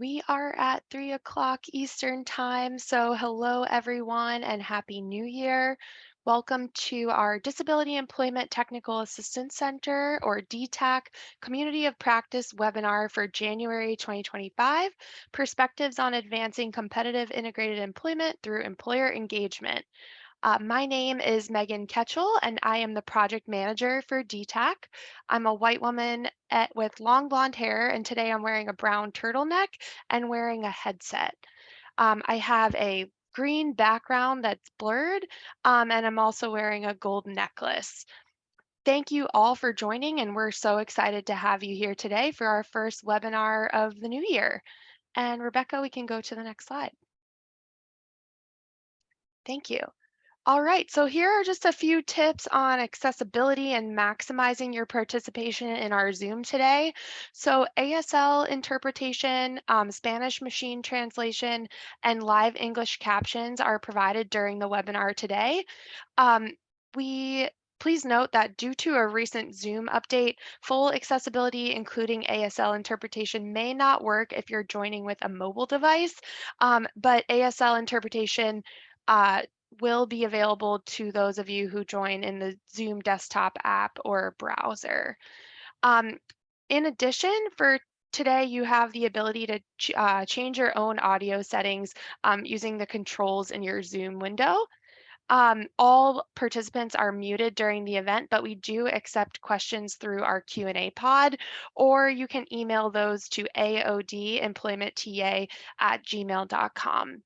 We are at 3 o'clock Eastern Time, so hello everyone and Happy New Year. Welcome to our Disability Employment Technical Assistance Center, or DTAC, Community of Practice webinar for January 2025, Perspectives on Advancing Competitive Integrated Employment through Employer Engagement. My name is Megan Ketchell, and I am the project manager for DTAC. I'm a white woman with long blonde hair, and today I'm wearing a brown turtleneck and wearing a headset. I have a green background that's blurred, and I'm also wearing a gold necklace. Thank you all for joining, and we're so excited to have you here today for our first webinar of the new year. And Rebecca, we can go to the next slide. Thank you. All right, so here are just a few tips on accessibility and maximizing your participation in our Zoom today. So ASL interpretation, Spanish machine translation, and live English captions are provided during the webinar today. Um, we Please note that due to a recent Zoom update, full accessibility, including ASL interpretation, may not work if you're joining with a mobile device, but ASL interpretation uh, will be available to those of you who join in the Zoom desktop app or browser. Um, in addition, for today, you have the ability to change your own audio settings using the controls in your Zoom window. All participants are muted during the event, but we do accept questions through our Q&A pod, or you can email those to aodemploymentta@gmail.com.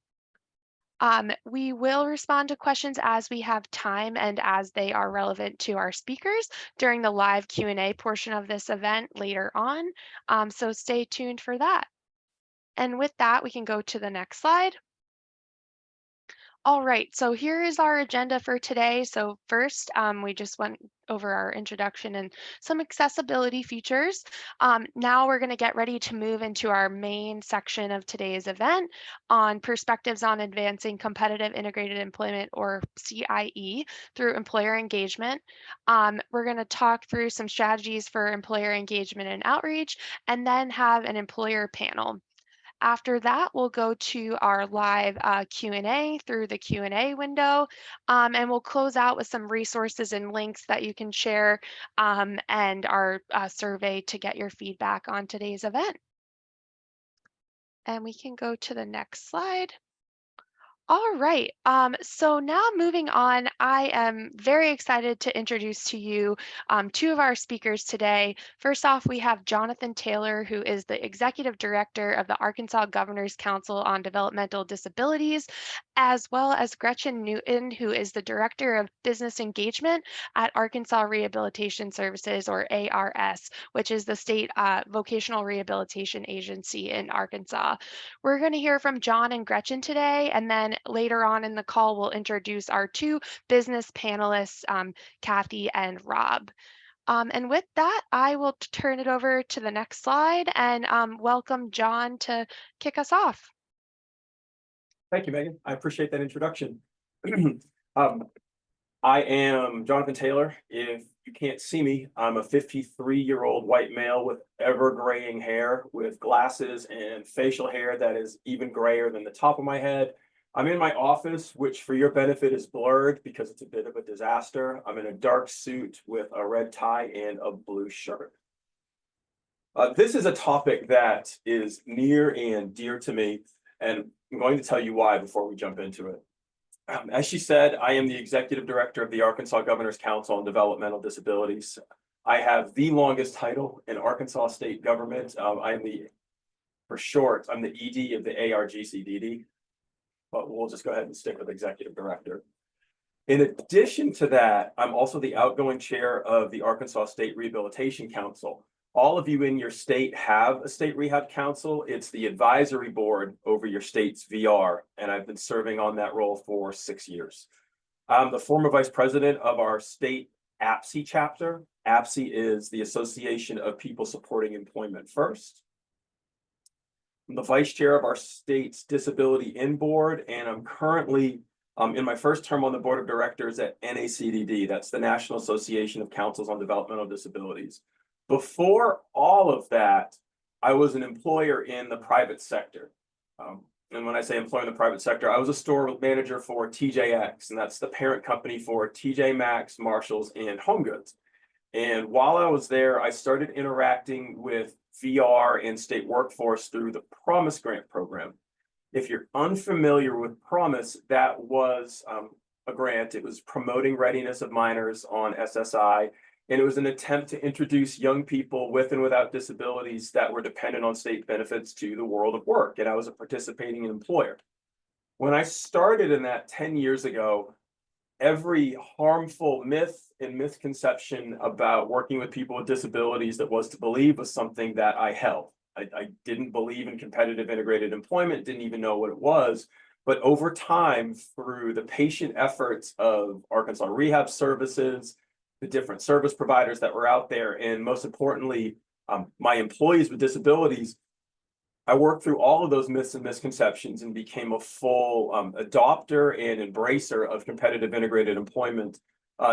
We will respond to questions as we have time and as they are relevant to our speakers during the live Q&A portion of this event later on. So stay tuned for that. And with that, we can go to the next slide. All right, so here is our agenda for today. So first, we just went over our introduction and some accessibility features. Now we're going to get ready to move into our main section of today's event on perspectives on advancing competitive integrated employment, or CIE, through employer engagement. We're going to talk through some strategies for employer engagement and outreach, and then have an employer panel. After that, we'll go to our live Q&A through the Q&A window, and we'll close out with some resources and links that you can share, and our survey to get your feedback on today's event. And we can go to the next slide. All right. So now moving on, I am very excited to introduce to you two of our speakers today. First off, we have Jonathan Taylor, who is the Executive Director of the Arkansas Governor's Council on Developmental Disabilities, as well as Gretchen Newton, who is the Director of Business Engagement at Arkansas Rehabilitation Services, or ARS, which is the state vocational rehabilitation agency in Arkansas. We're going to hear from John and Gretchen today, and then later on in the call, we'll introduce our two business panelists, Kathy and Rob. And with that, I will turn it over to the next slide and welcome John to kick us off. Thank you, Megan. I appreciate that introduction. um, I am Jonathan Taylor. If you can't see me, I'm a 53-year-old white male with ever-graying hair, with glasses and facial hair that is even grayer than the top of my head. I'm in my office, which for your benefit is blurred because it's a bit of a disaster. I'm in a dark suit with a red tie and a blue shirt. This is a topic that is near and dear to me, and I'm going to tell you why before we jump into it. As she said, I am the Executive Director of the Arkansas Governor's Council on Developmental Disabilities. I have the longest title in Arkansas state government. For short, I'm the ED of the ARGCDD, but we'll just go ahead and stick with Executive Director. In addition to that, I'm also the outgoing chair of the Arkansas State Rehabilitation Council. All of you in your state have a state rehab council. It's the advisory board over your state's VR, and I've been serving on that role for 6 years. I'm the former vice president of our state APSE chapter. APSE is the Association of People Supporting Employment First. I'm the vice chair of our state's disability in board, and I'm currently in my first term on the board of directors at NACDD. That's the National Association of Councils on Developmental Disabilities. Before all of that, I was an employer in the private sector. And when I say employer in the private sector, I was a store manager for TJX, and that's the parent company for TJ Maxx, Marshalls, and Home Goods. And while I was there, I started interacting with VR and state workforce through the Promise Grant program. If you're unfamiliar with Promise, that was a grant. It was promoting readiness of minors on SSI, and it was an attempt to introduce young people with and without disabilities that were dependent on state benefits to the world of work. And I was a participating employer. When I started in that 10 years ago, every harmful myth and misconception about working with people with disabilities that was to believe was something that I held. I didn't believe in competitive integrated employment, didn't even know what it was. But over time, through the patient efforts of Arkansas Rehab Services, the different service providers that were out there, and most importantly, my employees with disabilities, I worked through all of those myths and misconceptions and became a full adopter and embracer of competitive integrated employment,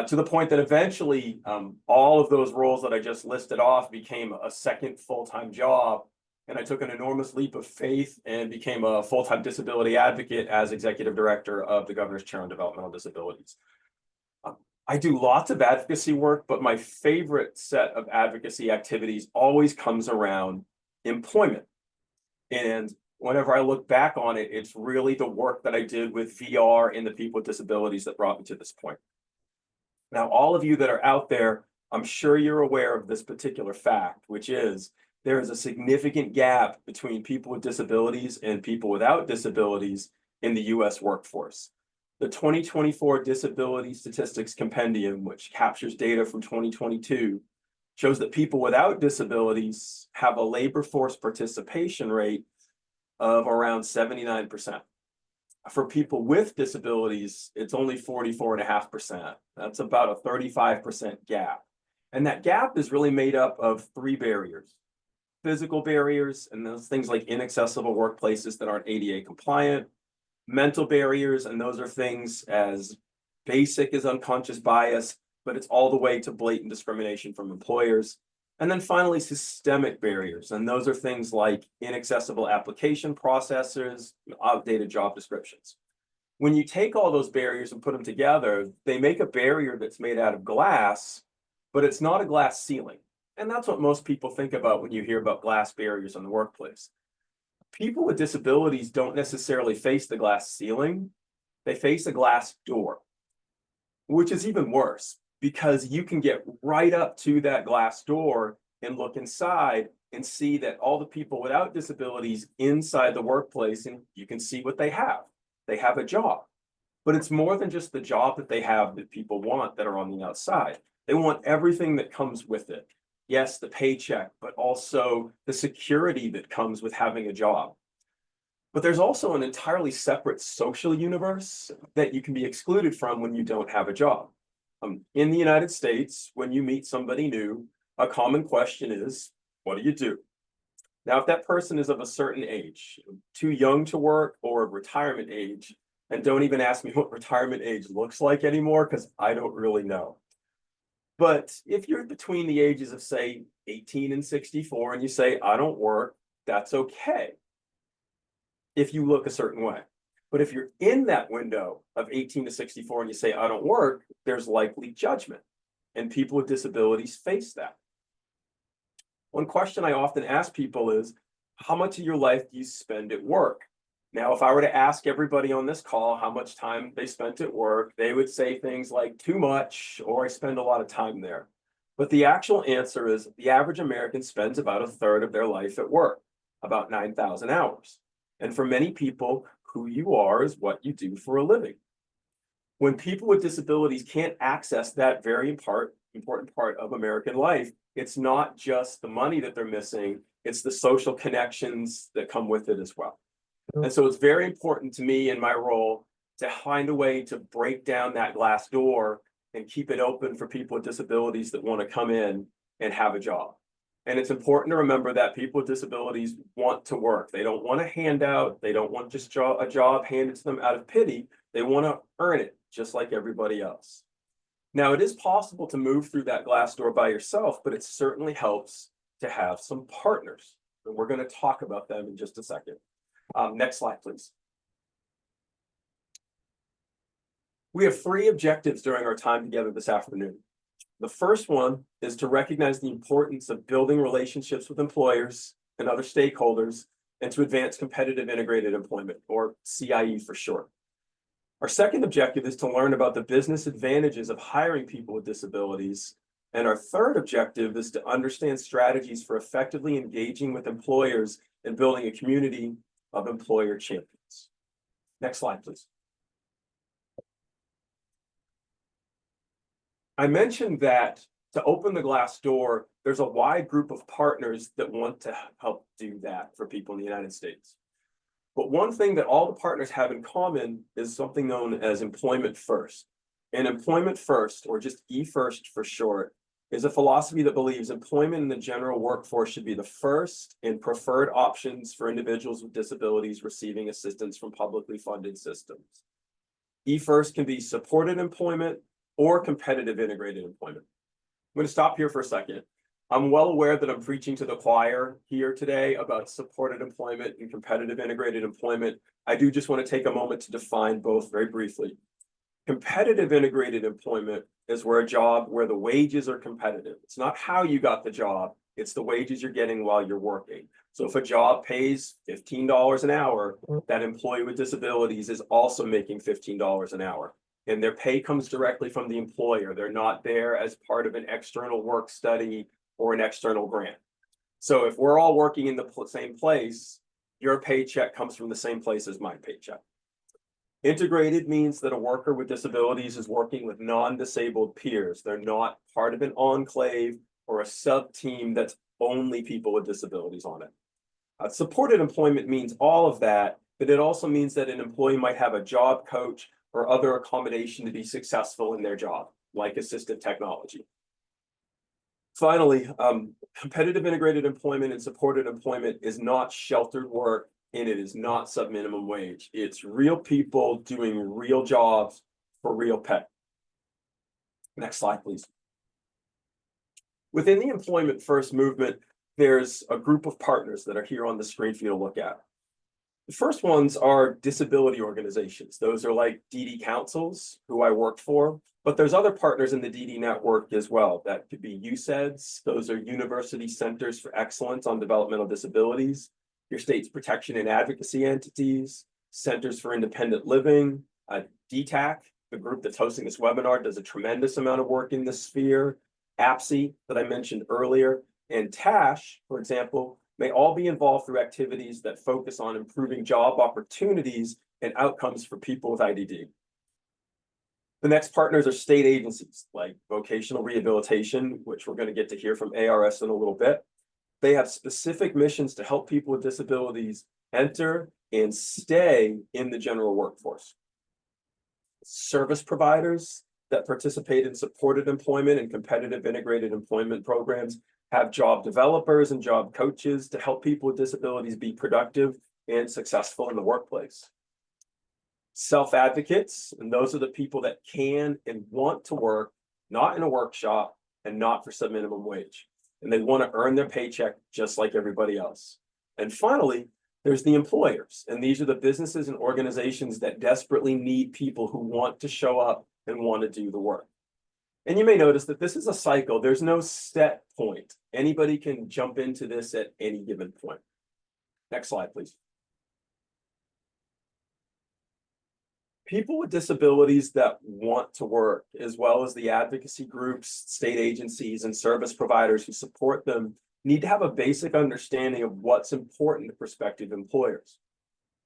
to the point that eventually all of those roles that I just listed off became a second full-time job. And I took an enormous leap of faith and became a full-time disability advocate as executive director of the Governor's Chair on Developmental Disabilities. I do lots of advocacy work, but my favorite set of advocacy activities always comes around employment. And whenever I look back on it, it's really the work that I did with VR and the people with disabilities that brought me to this point. Now, all of you that are out there, I'm sure you're aware of this particular fact, which is there is a significant gap between people with disabilities and people without disabilities in the US workforce. The 2024 Disability Statistics Compendium, which captures data from 2022, shows that people without disabilities have a labor force participation rate of around 79%. For people with disabilities, it's only 44.5%. That's about a 35% gap. And that gap is really made up of three barriers: physical barriers, and those things like inaccessible workplaces that aren't ADA compliant; mental barriers, and those are things as basic as unconscious bias, but it's all the way to blatant discrimination from employers; and then finally, systemic barriers, and those are things like inaccessible application processes, outdated job descriptions. When you take all those barriers and put them together, they make a barrier that's made out of glass, but it's not a glass ceiling. And that's what most people think about when you hear about glass barriers in the workplace. People with disabilities don't necessarily face the glass ceiling, they face a glass door, which is even worse because you can get right up to that glass door and look inside and see that all the people without disabilities inside the workplace, and you can see what they have. They have a job, but it's more than just the job that they have that people want that are on the outside. They want everything that comes with it. Yes, the paycheck, but also the security that comes with having a job. But there's also an entirely separate social universe that you can be excluded from when you don't have a job. In the United States, when you meet somebody new, a common question is, what do you do? Now, if that person is of a certain age, too young to work or retirement age, and don't even ask me what retirement age looks like anymore, because I don't really know. But if you're between the ages of, say, 18 and 64, and you say, I don't work, that's okay if you look a certain way. But if you're in that window of 18 to 64 and you say, I don't work, there's likely judgment. And people with disabilities face that. One question I often ask people is, how much of your life do you spend at work? Now, if I were to ask everybody on this call how much time they spent at work, they would say things like too much, or I spend a lot of time there. But the actual answer is the average American spends about a third of their life at work, about 9,000 hours. And for many people, who you are is what you do for a living. When people with disabilities can't access that very important part of American life, it's not just the money that they're missing, it's the social connections that come with it as well. And so it's very important to me in my role to find a way to break down that glass door and keep it open for people with disabilities that want to come in and have a job. And it's important to remember that people with disabilities want to work. They don't want a handout. They don't want just a job handed to them out of pity. They want to earn it just like everybody else. Now, it is possible to move through that glass door by yourself, but it certainly helps to have some partners. And we're going to talk about them in just a second. Next slide, please. We have three objectives during our time together this afternoon. The first one is to recognize the importance of building relationships with employers and other stakeholders and to advance competitive integrated employment, or CIE for short. Our second objective is to learn about the business advantages of hiring people with disabilities. And our third objective is to understand strategies for effectively engaging with employers and building a community of employer champions. Next slide, please. I mentioned that to open the glass door, there's a wide group of partners that want to help do that for people in the United States. But one thing that all the partners have in common is something known as employment first. And employment first, or just E-First for short, is a philosophy that believes employment in the general workforce should be the first and preferred options for individuals with disabilities receiving assistance from publicly funded systems. E-First can be supported employment or competitive integrated employment. I'm going to stop here for a second. I'm well aware that I'm preaching to the choir here today about supported employment and competitive integrated employment. I do just want to take a moment to define both very briefly. Competitive integrated employment is where the wages are competitive. It's not how you got the job, it's the wages you're getting while you're working. So if a job pays $15 an hour, that employee with disabilities is also making $15 an hour. And their pay comes directly from the employer. They're not there as part of an external work study or an external grant. So if we're all working in the same place, your paycheck comes from the same place as my paycheck. Integrated means that a worker with disabilities is working with non-disabled peers. They're not part of an enclave or a sub-team that's only people with disabilities on it. Supported employment means all of that, but it also means that an employee might have a job coach or other accommodation to be successful in their job, like assistive technology. Finally, competitive integrated employment and supported employment is not sheltered work, and it is not sub-minimum wage. It's real people doing real jobs for real pay. Next slide, please. Within the employment first movement, there's a group of partners that are here on the screen for you to look at. The first ones are disability organizations. Those are like DD councils, who I work for, but there's other partners in the DD network as well. That could be UCEDS. Those are University Centers for Excellence on Developmental Disabilities, your state's protection and advocacy entities, Centers for Independent Living, DTAC, the group that's hosting this webinar, does a tremendous amount of work in this sphere. APSI, that I mentioned earlier, and TASH, for example, may all be involved through activities that focus on improving job opportunities and outcomes for people with IDD. The next partners are state agencies like vocational rehabilitation, which we're going to get to hear from ARS in a little bit. They have specific missions to help people with disabilities enter and stay in the general workforce. Service providers that participate in supported employment and competitive integrated employment programs have job developers and job coaches to help people with disabilities be productive and successful in the workplace. Self-advocates, and those are the people that can and want to work, not in a workshop and not for sub-minimum wage. And they want to earn their paycheck just like everybody else. And finally, there's the employers. And these are the businesses and organizations that desperately need people who want to show up and want to do the work. And you may notice that this is a cycle. There's no set point. Anybody can jump into this at any given point. Next slide, please. People with disabilities that want to work, as well as the advocacy groups, state agencies, and service providers who support them, need to have a basic understanding of what's important to prospective employers.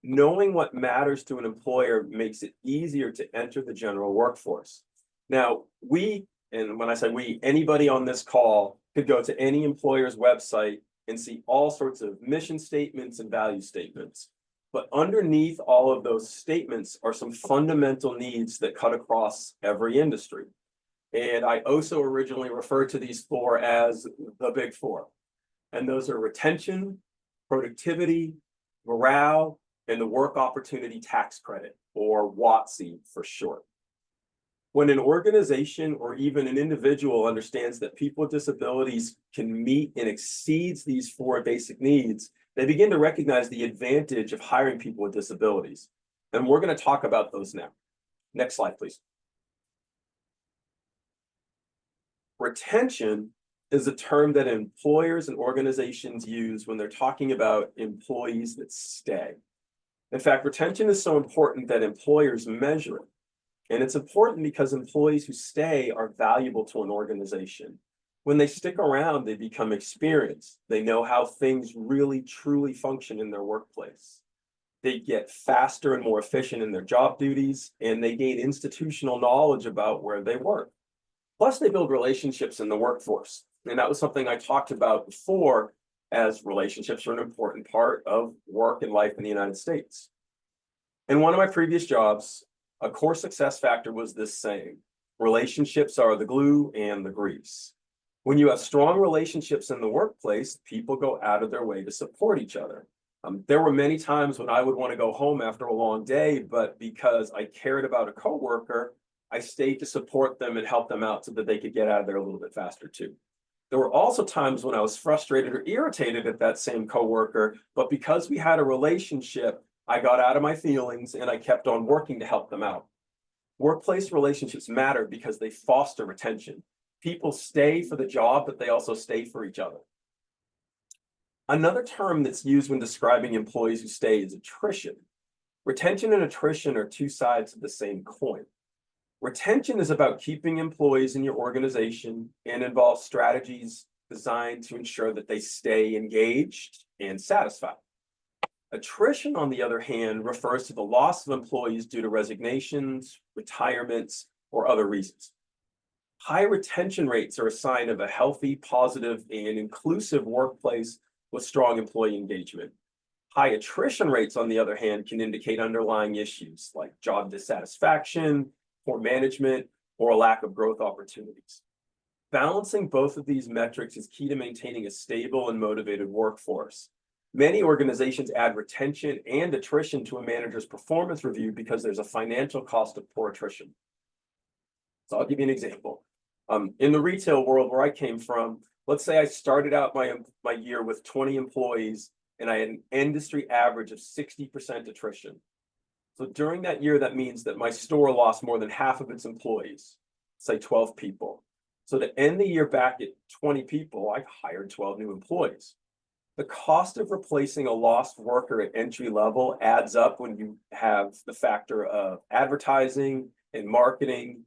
Knowing what matters to an employer makes it easier to enter the general workforce. Now, and when I say we, anybody on this call could go to any employer's website and see all sorts of mission statements and value statements. But underneath all of those statements are some fundamental needs that cut across every industry. And I also originally referred to these four as the big four. And those are retention, productivity, morale, and the work opportunity tax credit, or WOTC for short. When an organization or even an individual understands that people with disabilities can meet and exceeds these four basic needs, they begin to recognize the advantage of hiring people with disabilities. And we're going to talk about those now. Next slide, please. Retention is a term that employers and organizations use when they're talking about employees that stay. In fact, retention is so important that employers measure it. And it's important because employees who stay are valuable to an organization. When they stick around, they become experienced. They know how things really, truly function in their workplace. They get faster and more efficient in their job duties, and they gain institutional knowledge about where they work. Plus, they build relationships in the workforce. And that was something I talked about before, as relationships are an important part of work and life in the United States. In one of my previous jobs, a core success factor was this saying: relationships are the glue and the grease. When you have strong relationships in the workplace, people go out of their way to support each other. There were many times when I would want to go home after a long day, but because I cared about a coworker, I stayed to support them and help them out so that they could get out of there a little bit faster too. There were also times when I was frustrated or irritated at that same coworker, but because we had a relationship, I got out of my feelings and I kept on working to help them out. Workplace relationships matter because they foster retention. People stay for the job, but they also stay for each other. Another term that's used when describing employees who stay is attrition. Retention and attrition are two sides of the same coin. Retention is about keeping employees in your organization and involves strategies designed to ensure that they stay engaged and satisfied. Attrition, on the other hand, refers to the loss of employees due to resignations, retirements, or other reasons. High retention rates are a sign of a healthy, positive, and inclusive workplace with strong employee engagement. High attrition rates, on the other hand, can indicate underlying issues like job dissatisfaction, poor management, or a lack of growth opportunities. Balancing both of these metrics is key to maintaining a stable and motivated workforce. Many organizations add retention and attrition to a manager's performance review because there's a financial cost of poor attrition. So I'll give you an example. In the retail world where I came from, let's say I started out my year with 20 employees and I had an industry average of 60% attrition. So during that year, that means that my store lost more than half of its employees, say 12 people. So to end the year back at 20 people, I hired 12 new employees. The cost of replacing a lost worker at entry level adds up when you have the factor of advertising and marketing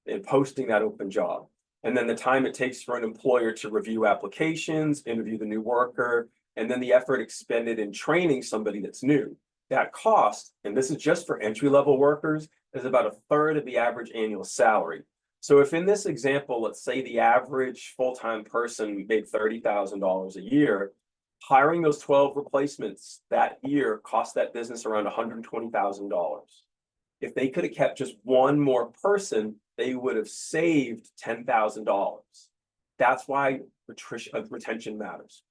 and posting that open job. And then the time it takes for an employer to review applications, interview the new worker, and then the effort expended in training somebody that's new. That cost, and this is just for entry-level workers, is about a third of the average annual salary. So if in this example, let's say the average full-time person made $30,000 a year, hiring those 12 replacements that year cost that business around $120,000. If they could have kept just one more person, they would have saved $10,000. That's why retention matters.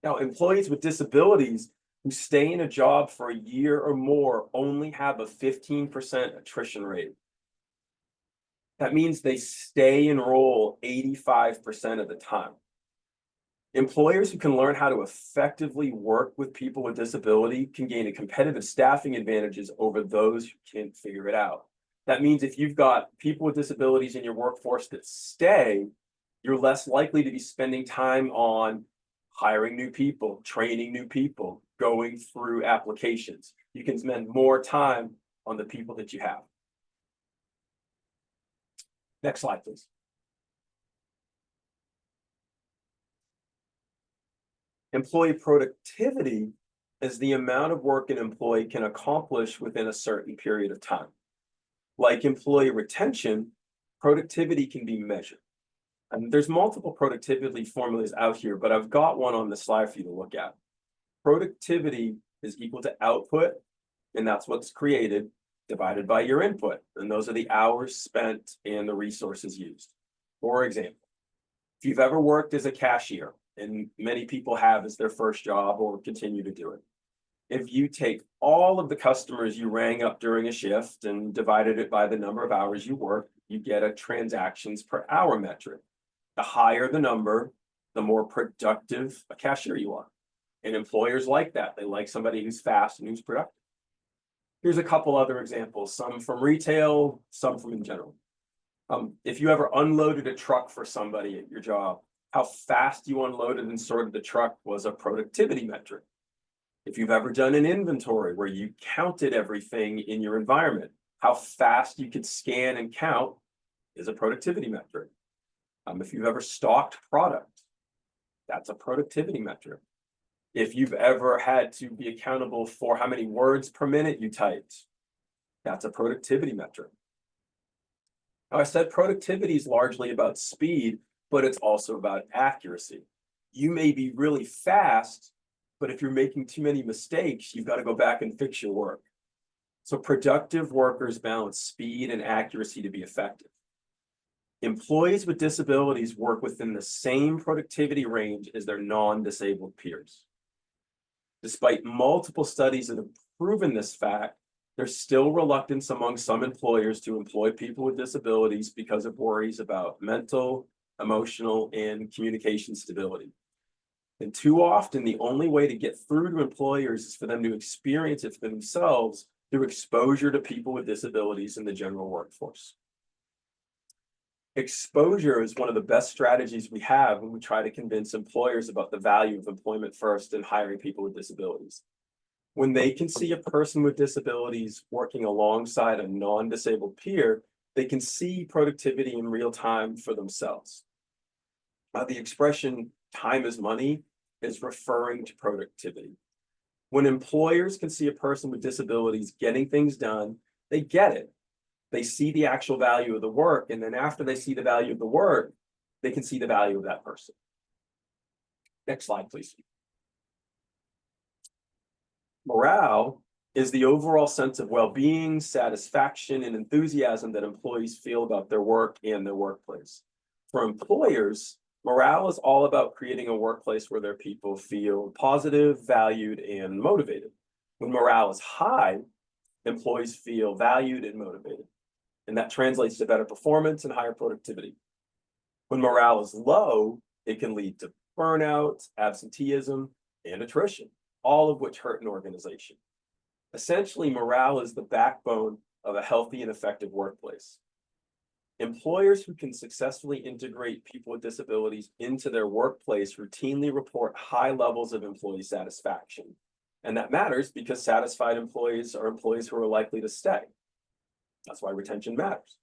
Now, employees with disabilities who stay in a job for a year or more only have a 15% attrition rate. That means they stay enrolled 85% of the time. Employers who can learn how to effectively work with people with disability can gain a competitive staffing advantages over those who can't figure it out. That means if you've got people with disabilities in your workforce that stay, you're less likely to be spending time on hiring new people, training new people, going through applications. You can spend more time on the people that you have. Next slide, please. Employee productivity is the amount of work an employee can accomplish within a certain period of time. Like employee retention, productivity can be measured. And there's multiple productivity formulas out here, but I've got one on the slide for you to look at. Productivity is equal to output, and that's what's created, divided by your input. And those are the hours spent and the resources used. For example, if you've ever worked as a cashier, and many people have as their first job or continue to do it, If you take all of the customers you rang up during a shift and divided it by the number of hours you work, you get a transactions per hour metric. The higher the number, the more productive a cashier you are. And employers like that. They like somebody who's fast and who's productive. Here's a couple other examples, some from retail, some from in general. If you ever unloaded a truck for somebody at your job, how fast you unloaded and sorted the truck was a productivity metric. If you've ever done an inventory where you counted everything in your environment, how fast you could scan and count is a productivity metric. If you've ever stocked product, that's a productivity metric. If you've ever had to be accountable for how many words per minute you typed, that's a productivity metric. Now, I said productivity is largely about speed, but it's also about accuracy. You may be really fast, but if you're making too many mistakes, you've got to go back and fix your work. So productive workers balance speed and accuracy to be effective. Employees with disabilities work within the same productivity range as their non-disabled peers. Despite multiple studies that have proven this fact, there's still reluctance among some employers to employ people with disabilities because of worries about mental, emotional, and communication stability. And too often, the only way to get through to employers is for them to experience it for themselves through exposure to people with disabilities in the general workforce. Exposure is one of the best strategies we have when we try to convince employers about the value of employment first and hiring people with disabilities. When they can see a person with disabilities working alongside a non-disabled peer, they can see productivity in real time for themselves. The expression time is money is referring to productivity. When employers can see a person with disabilities getting things done, they get it. They see the actual value of the work, and then after they see the value of the work, they can see the value of that person. Next slide, please. Morale is the overall sense of well-being, satisfaction, and enthusiasm that employees feel about their work and their workplace. For employers, morale is all about creating a workplace where their people feel positive, valued, and motivated. When morale is high, employees feel valued and motivated, and that translates to better performance and higher productivity. When morale is low, it can lead to burnout, absenteeism, and attrition, all of which hurt an organization. Essentially, morale is the backbone of a healthy and effective workplace. Employers who can successfully integrate people with disabilities into their workplace routinely report high levels of employee satisfaction. And that matters because satisfied employees are employees who are likely to stay. That's why retention matters.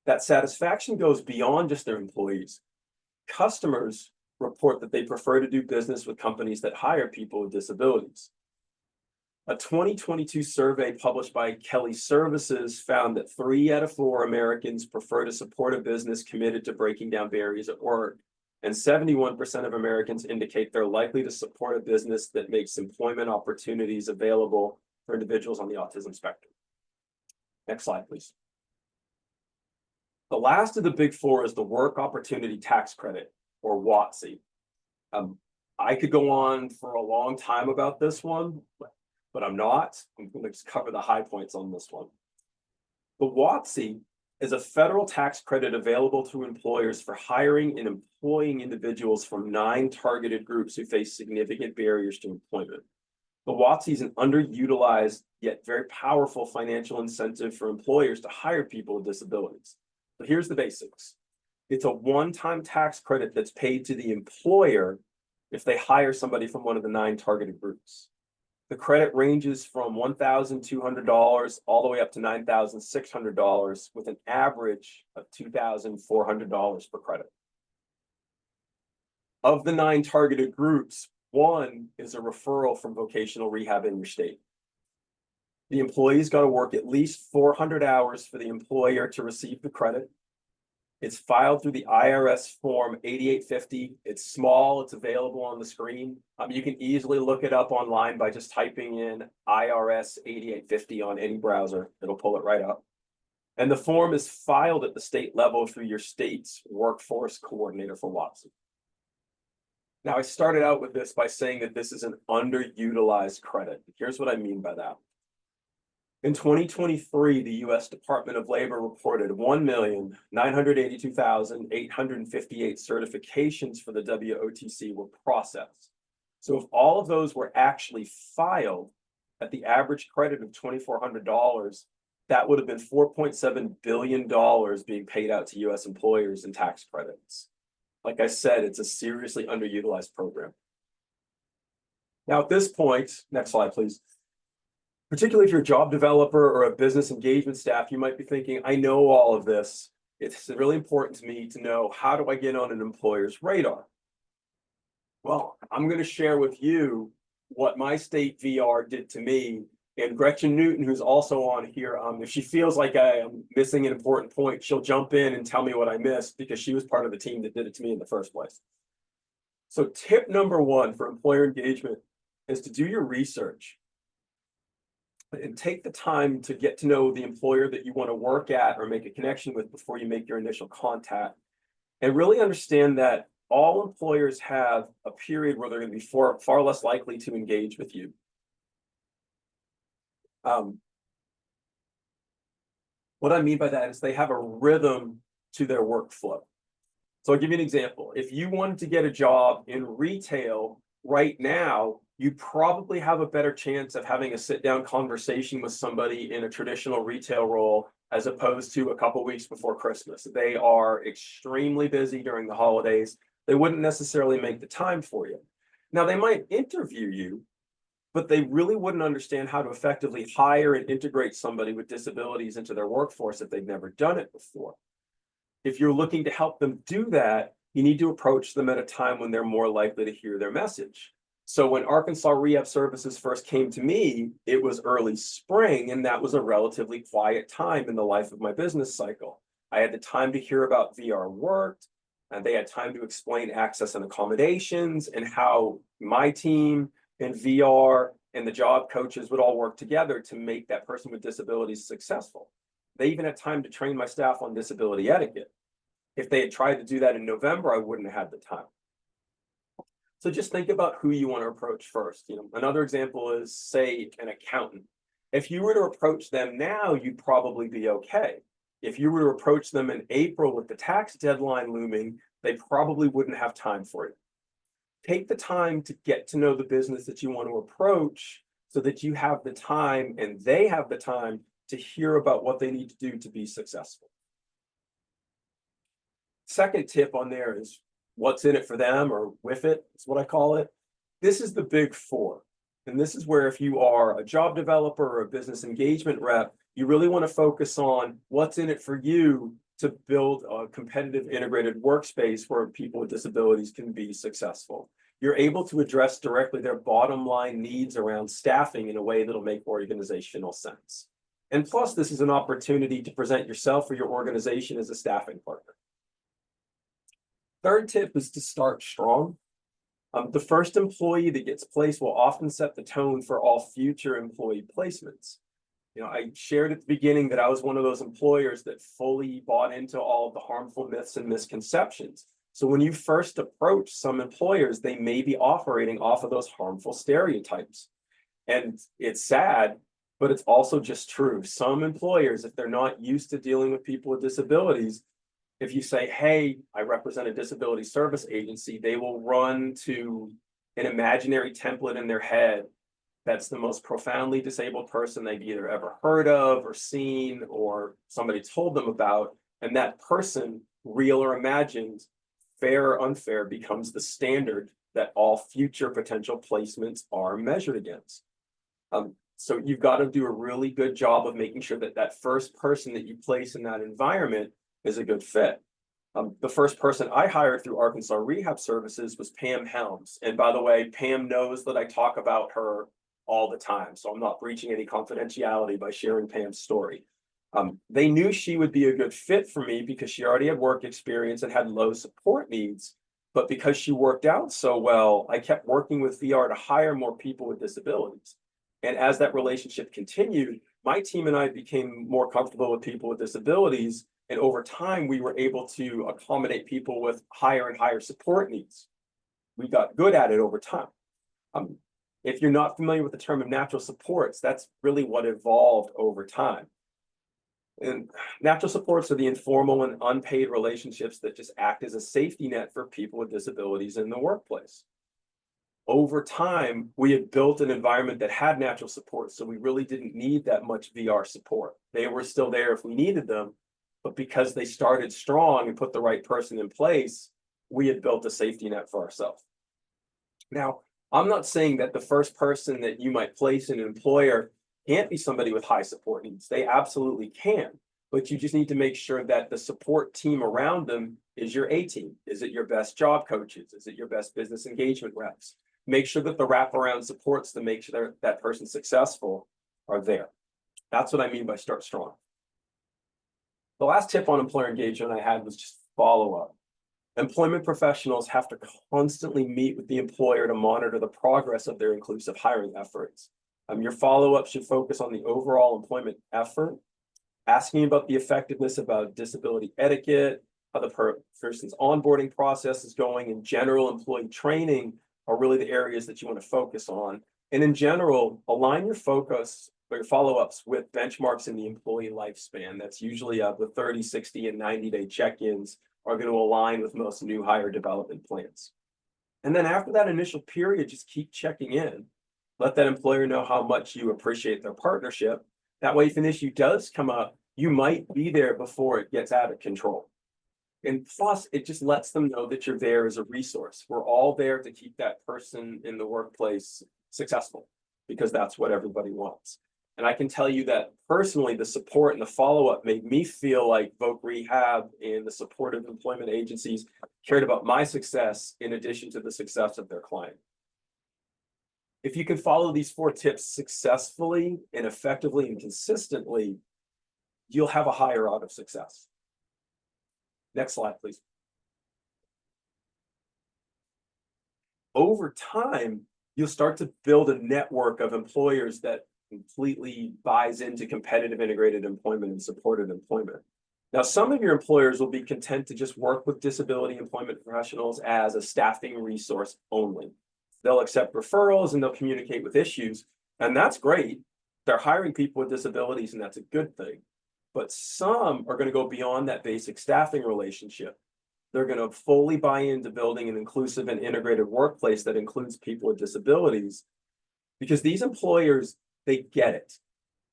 That satisfaction goes beyond just their employees. Customers report that they prefer to do business with companies that hire people with disabilities. A 2022 survey published by Kelly Services found that 3 out of 4 Americans prefer to support a business committed to breaking down barriers at work, and 71% of Americans indicate they're likely to support a business that makes employment opportunities available for individuals on the autism spectrum. Next slide, please. The last of the big 4 is the Work Opportunity Tax Credit, or WOTC. I could go on for a long time about this one, but I'm not. I'm going to just cover the high points on this one. The WOTC is a federal tax credit available to employers for hiring and employing individuals from 9 targeted groups who face significant barriers to employment. The WOTC is an underutilized yet very powerful financial incentive for employers to hire people with disabilities. But here's the basics. It's a one-time tax credit that's paid to the employer if they hire somebody from one of the 9 targeted groups. The credit ranges from $1,200 all the way up to $9,600 with an average of $2,400 per credit. Of the 9 targeted groups, 1 is a referral from vocational rehab in your state. The employee's got to work at least 400 hours for the employer to receive the credit. It's filed through the IRS form 8850. It's small, it's available on the screen. You can easily look it up online by just typing in IRS 8850 on any browser. It'll pull it right up. And the form is filed at the state level through your state's workforce coordinator for WOTC. Now, I started out with this by saying that this is an underutilized credit. Here's what I mean by that. In 2023, the US Department of Labor reported 1,982,858 certifications for the WOTC were processed. So if all of those were actually filed at the average credit of $2,400, that would have been $4.7 billion being paid out to US employers in tax credits. Like I said, it's a seriously underutilized program. Now, at this point, next slide, please. Particularly if you're a job developer or a business engagement staff, you might be thinking, I know all of this. It's really important to me to know, how do I get on an employer's radar? Well, I'm going to share with you what my state VR did to me. And Gretchen Newton, who's also on here, if she feels like I am missing an important point, she'll jump in and tell me what I missed, because she was part of the team that did it to me in the first place. So tip number one for employer engagement is to do your research and take the time to get to know the employer that you want to work at or make a connection with before you make your initial contact. And really understand that all employers have a period where they're going to be far less likely to engage with you. What I mean by that is they have a rhythm to their workflow. So I'll give you an example. If you wanted to get a job in retail right now, you probably have a better chance of having a sit-down conversation with somebody in a traditional retail role as opposed to a couple weeks before Christmas. They are extremely busy during the holidays. They wouldn't necessarily make the time for you. Now, they might interview you, but they really wouldn't understand how to effectively hire and integrate somebody with disabilities into their workforce if they've never done it before. If you're looking to help them do that, you need to approach them at a time when they're more likely to hear their message. So when Arkansas Rehab Services first came to me, it was early spring, and that was a relatively quiet time in the life of my business cycle. I had the time to hear about VR worked, and they had time to explain access and accommodations and how my team and VR and the job coaches would all work together to make that person with disabilities successful. They even had time to train my staff on disability etiquette. If they had tried to do that in November, I wouldn't have had the time. So just think about who you want to approach first. Another example is, say, an accountant. If you were to approach them now, you'd probably be okay. If you were to approach them in April with the tax deadline looming, they probably wouldn't have time for you. Take the time to get to know the business that you want to approach so that you have the time and they have the time to hear about what they need to do to be successful. Second tip on there is what's in it for them, or with it, is what I call it. This is the big four. And this is where, if you are a job developer or a business engagement rep, you really want to focus on what's in it for you to build a competitive integrated workspace where people with disabilities can be successful. You're able to address directly their bottom line needs around staffing in a way that'll make organizational sense. And plus, this is an opportunity to present yourself or your organization as a staffing partner. Third tip is to start strong. The first employee that gets placed will often set the tone for all future employee placements. I shared at the beginning that I was one of those employers that fully bought into all of the harmful myths and misconceptions. So when you first approach some employers, they may be operating off of those harmful stereotypes. And it's sad, but it's also just true. Some employers, if they're not used to dealing with people with disabilities, if you say, hey, I represent a disability service agency, they will run to an imaginary template in their head that's the most profoundly disabled person they've either ever heard of or seen or somebody told them about. And that person, real or imagined, fair or unfair, becomes the standard that all future potential placements are measured against. So you've got to do a really good job of making sure that that first person that you place in that environment is a good fit. The first person I hired through Arkansas Rehab Services was Pam Helms. And by the way, Pam knows that I talk about her all the time, so I'm not breaching any confidentiality by sharing Pam's story. They knew she would be a good fit for me because she already had work experience and had low support needs. But because she worked out so well, I kept working with VR to hire more people with disabilities. And as that relationship continued, my team and I became more comfortable with people with disabilities. And over time, we were able to accommodate people with higher and higher support needs. we got good at it over time. If you're not familiar with the term of natural supports, that's really what evolved over time. And natural supports are the informal and unpaid relationships that just act as a safety net for people with disabilities in the workplace. Over time, we had built an environment that had natural support, so we really didn't need that much VR support. They were still there if we needed them, but because they started strong and put the right person in place, we had built a safety net for ourselves. Now, I'm not saying that the first person that you might place in an employer can't be somebody with high support needs. They absolutely can, but you just need to make sure that the support team around them is your A team. Is it your best job coaches? Is it your best business engagement reps? Make sure that the wraparound supports to make sure that person's successful are there. That's what I mean by start strong. The last tip on employer engagement I had was just follow up. Employment professionals have to constantly meet with the employer to monitor the progress of their inclusive hiring efforts. Your follow-up should focus on the overall employment effort, asking about the effectiveness about disability etiquette, how the person's onboarding process is going, and general employee training are really the areas that you want to focus on. And in general, align your focus or your follow-ups with benchmarks in the employee lifespan. That's usually the 30, 60, and 90-day check-ins are going to align with most new hire development plans. And then after that initial period, just keep checking in. Let that employer know how much you appreciate their partnership. That way, if an issue does come up, you might be there before it gets out of control. And plus, it just lets them know that you're there as a resource. We're all there to keep that person in the workplace successful because that's what everybody wants. And I can tell you that personally, the support and the follow-up made me feel like Voc Rehab and the supportive employment agencies cared about my success in addition to the success of their client. If you can follow these 4 tips successfully and effectively and consistently, you'll have a higher odds of success. Next slide, please. Over time, you'll start to build a network of employers that completely buys into competitive integrated employment and supported employment. Now, some of your employers will be content to just work with disability employment professionals as a staffing resource only. They'll accept referrals and they'll communicate with issues, and that's great. They're hiring people with disabilities, and that's a good thing. But some are going to go beyond that basic staffing relationship. They're going to fully buy into building an inclusive and integrated workplace that includes people with disabilities, because these employers, they get it.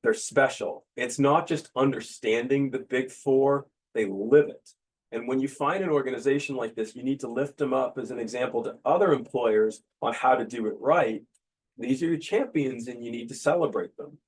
They're special. It's not just understanding the big 4, they live it. And when you find an organization like this, you need to lift them up as an example to other employers on how to do it right. These are your champions and you need to celebrate them.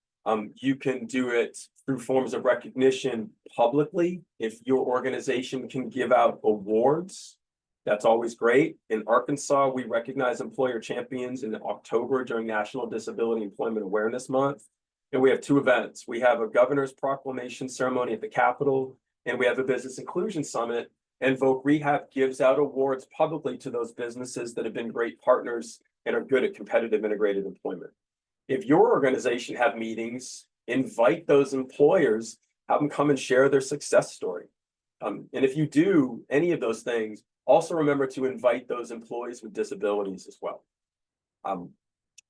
You can do it through forms of recognition publicly. If your organization can give out awards, that's always great. In Arkansas, we recognize employer champions in October during National Disability Employment Awareness Month. And we have 2 events. We have a governor's proclamation ceremony at the Capitol, and we have a business inclusion summit. And Voc Rehab gives out awards publicly to those businesses that have been great partners and are good at competitive integrated employment. If your organization have meetings, invite those employers, have them come and share their success story. And if you do any of those things, also remember to invite those employees with disabilities as well.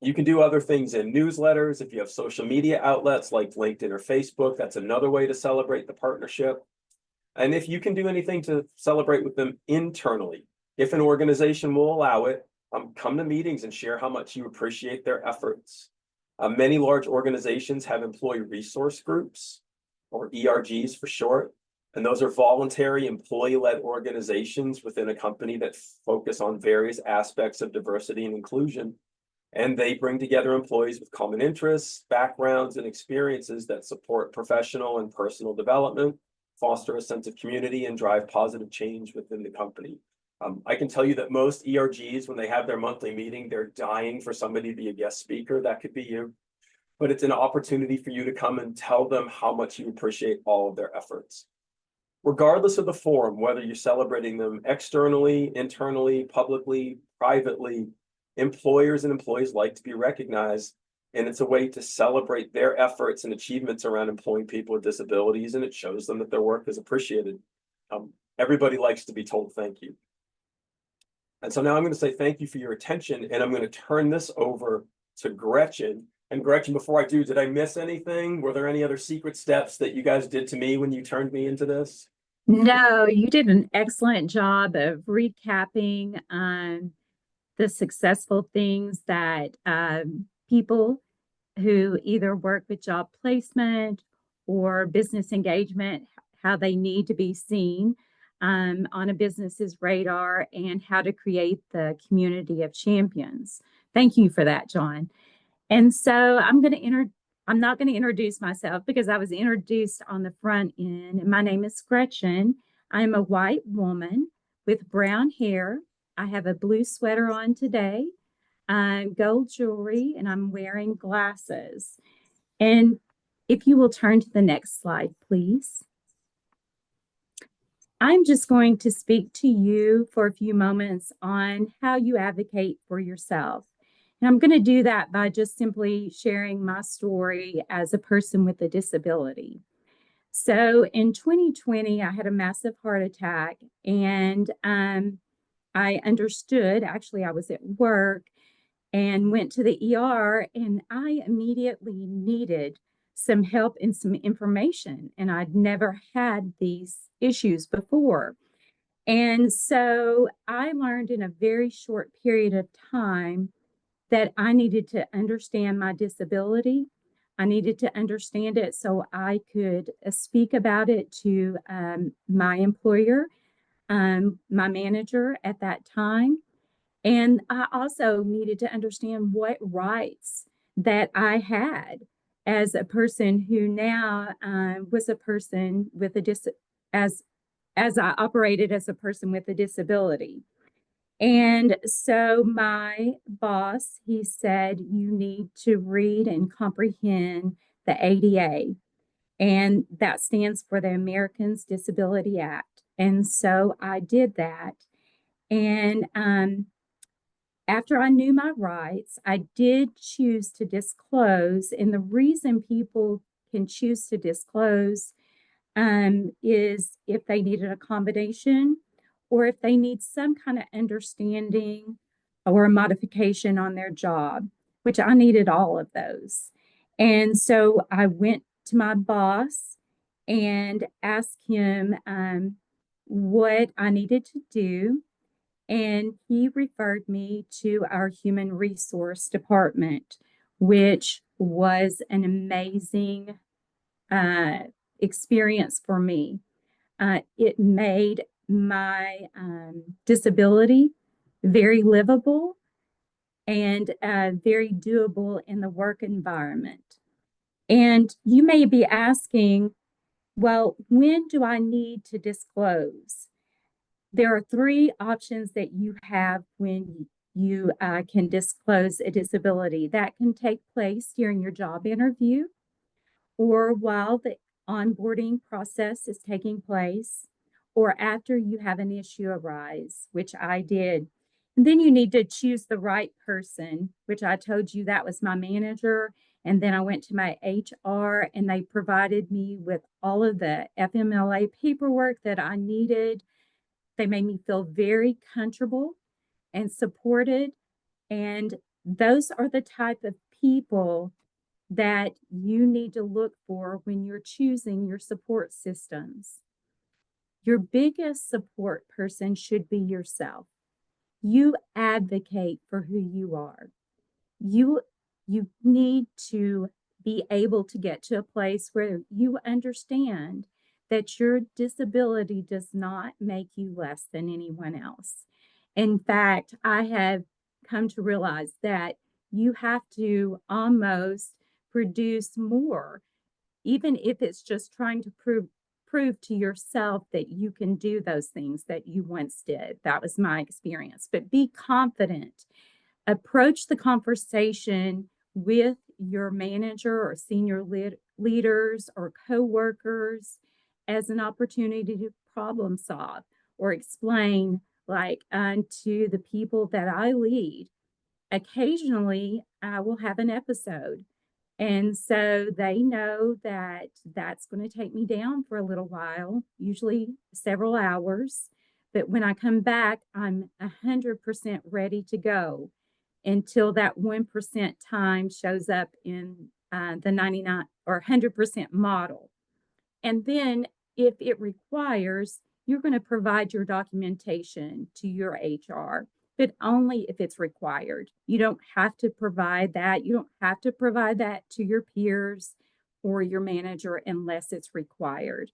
You can do other things in newsletters. If you have social media outlets like LinkedIn or Facebook, that's another way to celebrate the partnership. And if you can do anything to celebrate with them internally, if an organization will allow it, come to meetings and share how much you appreciate their efforts. Many large organizations have employee resource groups, or ERGs for short, and those are voluntary employee-led organizations within a company that focus on various aspects of diversity and inclusion. And they bring together employees with common interests, backgrounds, and experiences that support professional and personal development, foster a sense of community, and drive positive change within the company. I can tell you that most ERGs, when they have their monthly meeting, they're dying for somebody to be a guest speaker. That could be you. But it's an opportunity for you to come and tell them how much you appreciate all of their efforts. Regardless of the forum, whether you're celebrating them externally, internally, publicly, privately, employers and employees like to be recognized. And it's a way to celebrate their efforts and achievements around employing people with disabilities, and it shows them that their work is appreciated. Everybody likes to be told thank you. And so now I'm going to say thank you for your attention, and I'm going to turn this over to Gretchen. And Gretchen, before I do, did I miss anything? Were there any other secret steps that you guys did to me when you turned me into this? No, you did an excellent job of recapping the successful things that people who either work with job placement or business engagement, how they need to be seen on a business's radar, and how to create the community of champions. Thank you for that, John. And so I'm not going to introduce myself because I was introduced on the front end. And my name is Gretchen. I'm a white woman with brown hair. I have a blue sweater on today, gold jewelry, and I'm wearing glasses. And if you will turn to the next slide, please. I'm just going to speak to you for a few moments on how you advocate for yourself. And I'm going to do that by just simply sharing my story as a person with a disability. So in 2020, I had a massive heart attack, and I understood, actually, I was at work and went to the ER, and I immediately needed some help and some information. And I'd never had these issues before. And so I learned in a very short period of time that I needed to understand my disability. I needed to understand it so I could speak about it to my employer, my manager at that time. And I also needed to understand what rights that I had as a person who now was a person with a as I operated as a person with a disability. And so my boss, he said, you need to read and comprehend the ADA, and that stands for the Americans Disability Act. And so I did that. And after I knew my rights, I did choose to disclose. And the reason people can choose to disclose is if they need an accommodation or if they need some kind of understanding or a modification on their job, which I needed all of those. And so I went to my boss and asked him what I needed to do. And he referred me to our human resource department, which was an amazing experience for me. It made my disability very livable and very doable in the work environment. And you may be asking, well, when do I need to disclose? There are three options that you have when you can disclose a disability. That can take place during your job interview or while the onboarding process is taking place, or after you have an issue arise, which I did. And then you need to choose the right person, which I told you that was my manager. And then I went to my HR, and they provided me with all of the FMLA paperwork that I needed. They made me feel very comfortable and supported. And those are the type of people that you need to look for when you're choosing your support systems. Your biggest support person should be yourself. You advocate for who you are. You need to be able to get to a place where you understand that your disability does not make you less than anyone else. In fact, I have come to realize that you have to almost produce more, even if it's just trying to prove to yourself that you can do those things that you once did. That was my experience. But be confident. Approach the conversation with your manager or senior leaders or coworkers as an opportunity to problem solve or explain, like to the people that I lead. Occasionally, I will have an episode. And so they know that that's going to take me down for a little while, usually several hours. But when I come back, I'm 100% ready to go until that 1% time shows up in the 99 or 100% model. And then if it requires, you're going to provide your documentation to your HR, but only if it's required. You don't have to provide that. You don't have to provide that to your peers or your manager unless it's required.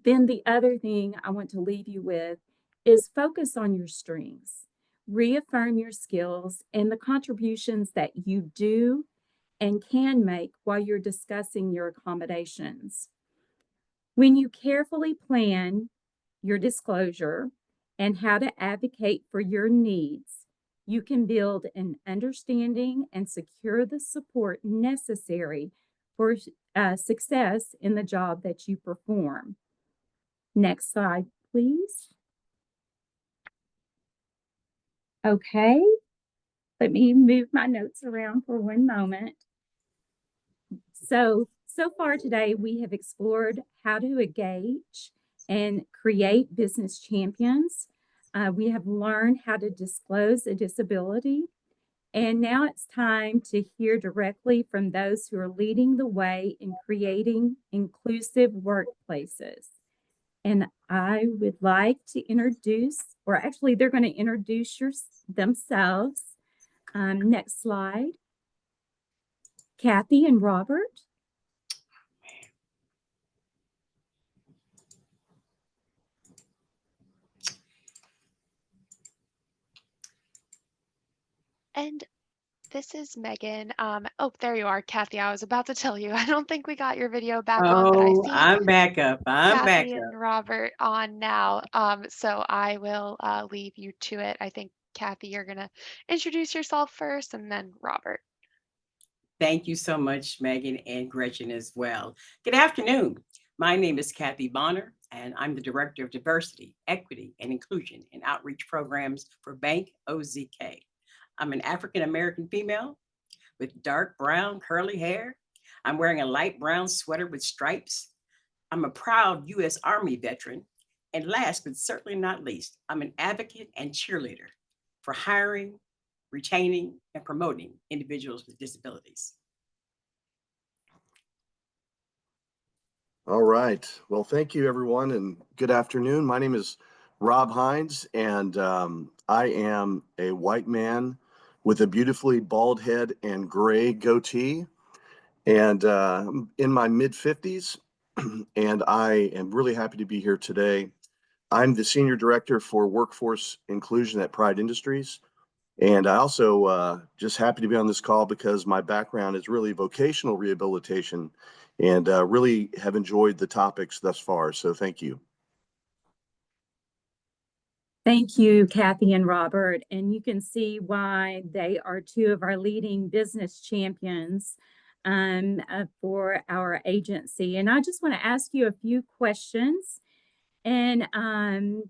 Then the other thing I want to leave you with is focus on your strengths. Reaffirm your skills and the contributions that you do and can make while you're discussing your accommodations. When you carefully plan your disclosure and how to advocate for your needs, you can build an understanding and secure the support necessary for success in the job that you perform. Next slide, please. Okay, let me move my notes around for one moment. So far today, we have explored how to engage and create business champions. We have learned how to disclose a disability. And now it's time to hear directly from those who are leading the way in creating inclusive workplaces. And I would like to introduce, or actually they're going to introduce themselves. Next slide. Kathy and Robert. And this is Megan. Oh, there you are, Kathy. I was about to tell you. I don't think we got your video back on, but I Oh, see I'm back up. I'm back Kathy up. and Robert on now. So I will leave you to it. I think, Kathy, you're going to introduce yourself first and then Robert. Thank you so much, Megan and Gretchen as well. Good afternoon. My name is Kathy Bonner, and I'm the Director of Diversity, Equity, and Inclusion and Outreach Programs for Bank OZK. I'm an African-American female with dark brown curly hair. I'm wearing a light brown sweater with stripes. I'm a proud U.S. Army veteran. And last but certainly not least, I'm an advocate and cheerleader for hiring, retaining, and promoting individuals with disabilities. All right. Well, thank you, everyone, and good afternoon. My name is Rob Hines, and I am a white man with a beautifully bald head and gray goatee, and I'm in my mid-50s, and I am really happy to be here today. I'm the Senior Director for Workforce Inclusion at Pride Industries, and I also just happy to be on this call because my background is really vocational rehabilitation and really have enjoyed the topics thus far. So thank you. Thank you, Kathy and Robert. And you can see why they are two of our leading business champions for our agency. And I just want to ask you a few questions and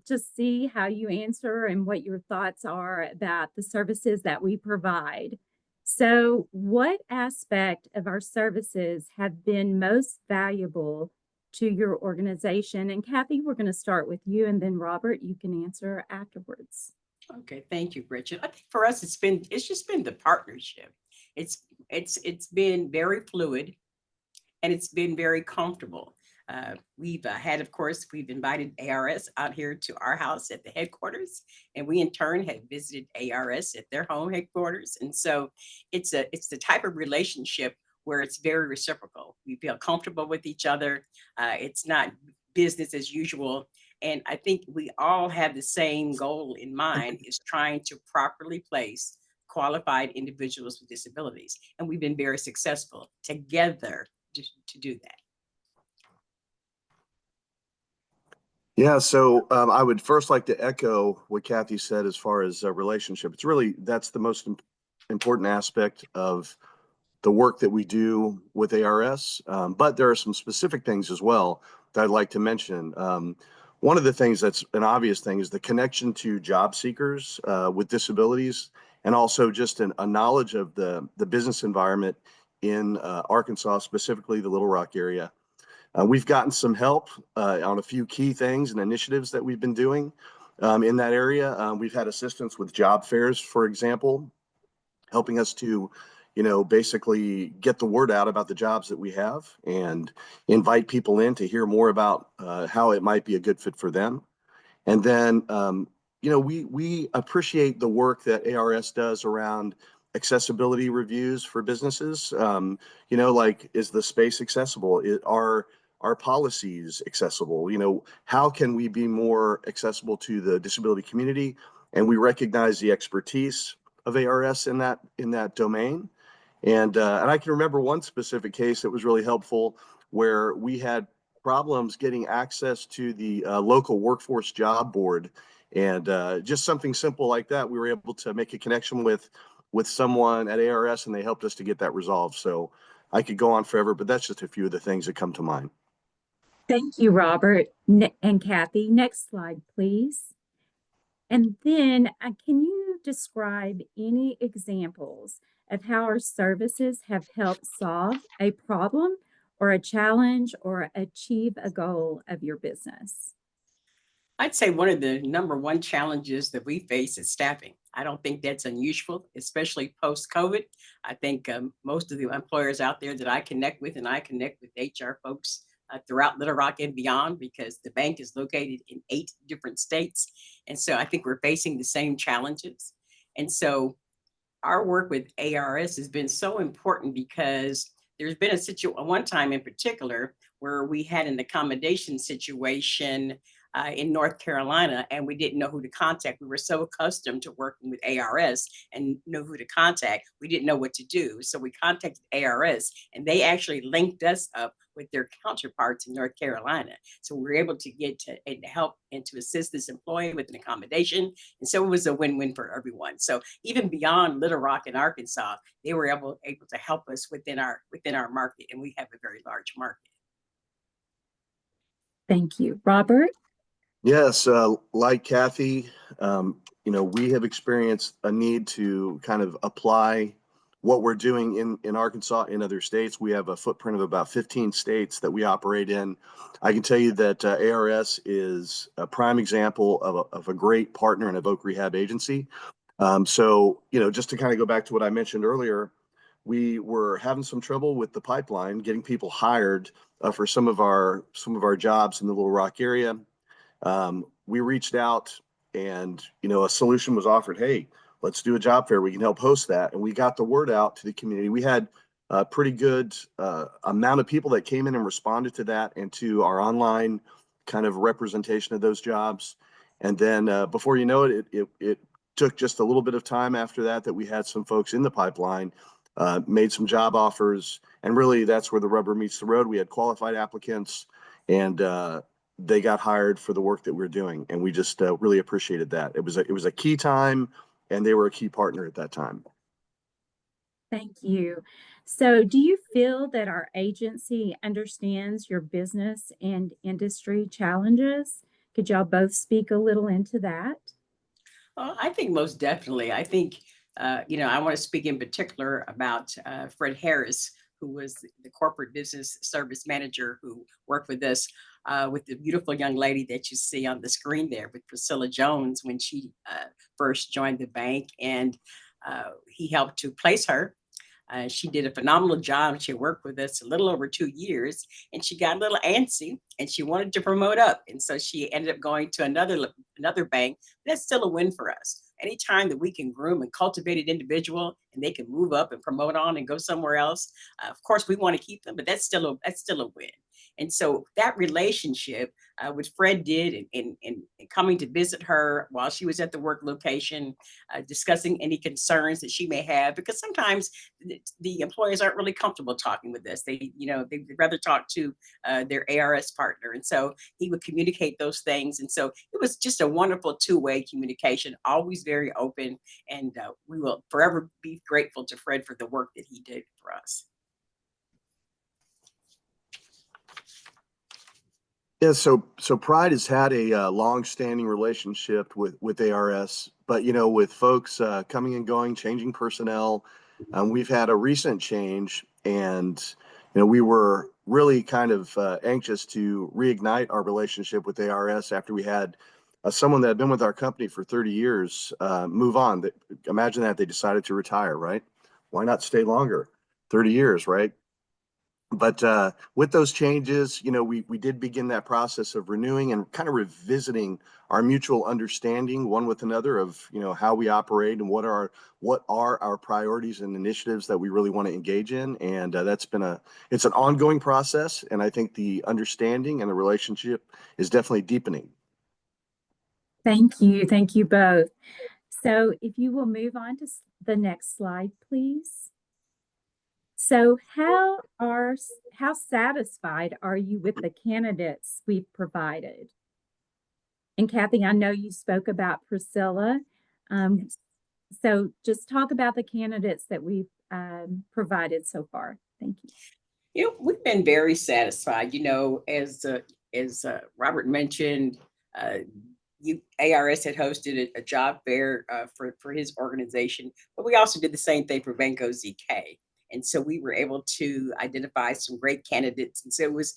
just see how you answer and what your thoughts are about the services that we provide. So what aspect of our services have been most valuable to your organization? And Kathy, we're going to start with you, and then Robert, you can answer afterwards. Okay, thank you, Gretchen. I think for us, it's just been the partnership. It's been very fluid, and it's been very comfortable. We've had, of course, we've invited ARS out here to our house at the headquarters, and we in turn have visited ARS at their home headquarters. And so it's the type of relationship where it's very reciprocal. We feel comfortable with each other. It's not business as usual. And I think we all have the same goal in mind, is trying to properly place qualified individuals with disabilities. And we've been very successful together to do that. Yeah, so I would first like to echo what Kathy said as far as a relationship. It's really, that's the most important aspect of the work that we do with ARS, but there are some specific things as well that I'd like to mention. One of the things that's an obvious thing is the connection to job seekers with disabilities, and also just a knowledge of the business environment in Arkansas, specifically the Little Rock area. We've gotten some help on a few key things and initiatives that we've been doing. in that area. We've had assistance with job fairs, for example, helping us to, basically get the word out about the jobs that we have and invite people in to hear more about how it might be a good fit for them. And then, we appreciate the work that ARS does around accessibility reviews for businesses. Like, is the space accessible? Are policies accessible? How can we be more accessible to the disability community? And we recognize the expertise of ARS in that domain. And I can remember one specific case that was really helpful where we had problems getting access to the local workforce job board, and just something simple like that, we were able to make a connection with someone at ARS, and they helped us to get that resolved. So I could go on forever, but that's just a few of the things that come to mind. Thank you, Robert and Kathy. Next slide, please. And then can you describe any examples of how our services have helped solve a problem or a challenge or achieve a goal of your business? I'd say one of the number one challenges that we face is staffing. I don't think that's unusual, especially post-COVID. I think most of the employers out there that I connect with, and I connect with HR folks throughout Little Rock and beyond, because the bank is located in 8 different states. And so I think we're facing the same challenges. And so our work with ARS has been so important because there's been one time in particular where we had an accommodation situation in North Carolina, and we didn't know who to contact. We were so accustomed to working with ARS and know who to contact, we didn't know what to do. So we contacted ARS, and they actually linked us up with their counterparts in North Carolina. So we were able to get to and help and to assist this employee with an accommodation. And so it was a win-win for everyone. So even beyond Little Rock and Arkansas, they were able to help us within our market, and we have a very large market. Thank you. Robert? Yes, like Kathy, we have experienced a need to kind of apply what we're doing in Arkansas in other states. We have a footprint of about 15 states that we operate in. I can tell you that ARS is a prime example of a great partner and a voc rehab agency. So, just to kind of go back to what I mentioned earlier, we were having some trouble with the pipeline, getting people hired for some of our jobs in the Little Rock area. We reached out, and a solution was offered. Hey, let's do a job fair. We can help host that. And we got the word out to the community. We had a pretty good amount of people that came in and responded to that and to our online kind of representation of those jobs. And then before you know it, it took just a little bit of time after that we had some folks in the pipeline, made some job offers, and really that's where the rubber meets the road. We had qualified applicants, and they got hired for the work that we're doing, and we just really appreciated that. It was a key time, and they were a key partner at that time. Thank you. So do you feel that our agency understands your business and industry challenges? Could y'all both speak a little into that? I think most definitely. I think, I want to speak in particular about Fred Harris, who was the corporate business service manager who worked with us with the beautiful young lady that you see on the screen there with Priscilla Jones when she first joined the bank. And he helped to place her. She did a phenomenal job. She worked with us a little over 2 years, and she got a little antsy and she wanted to promote up. And so she ended up going to another bank. That's still a win for us. Anytime that we can groom and cultivate an individual and they can move up and promote on and go somewhere else, of course we want to keep them, but that's still a win. And so that relationship, which Fred did in coming to visit her while she was at the work location, discussing any concerns that she may have, because sometimes the employers aren't really comfortable talking with us. They'd rather talk to their ARS partner. And so he would communicate those things. And so it was just a wonderful two-way communication, always very open. And we will forever be grateful to Fred for the work that he did for us. Yeah, so Pride has had a long-standing relationship with ARS, but with folks coming and going, changing personnel, we've had a recent change, and we were really kind of anxious to reignite our relationship with ARS after we had someone that had been with our company for 30 years move on. Imagine that they decided to retire, right? Why not stay longer? 30 years, right? But with those changes, we did begin that process of renewing and kind of revisiting our mutual understanding one with another of, how we operate and what are our priorities and initiatives that we really want to engage in. And it's an ongoing process. And I think the understanding and the relationship is definitely deepening. Thank you. Thank you both. So if you will move on to the next slide, please. So how satisfied are you with the candidates we've provided? And Kathy, I know you spoke about Priscilla. So just talk about the candidates that we've provided so far. Thank you. We've been very satisfied, as Robert mentioned, ARS had hosted a job fair for his organization, but we also did the same thing for Banco ZK. And so we were able to identify some great candidates. And so it was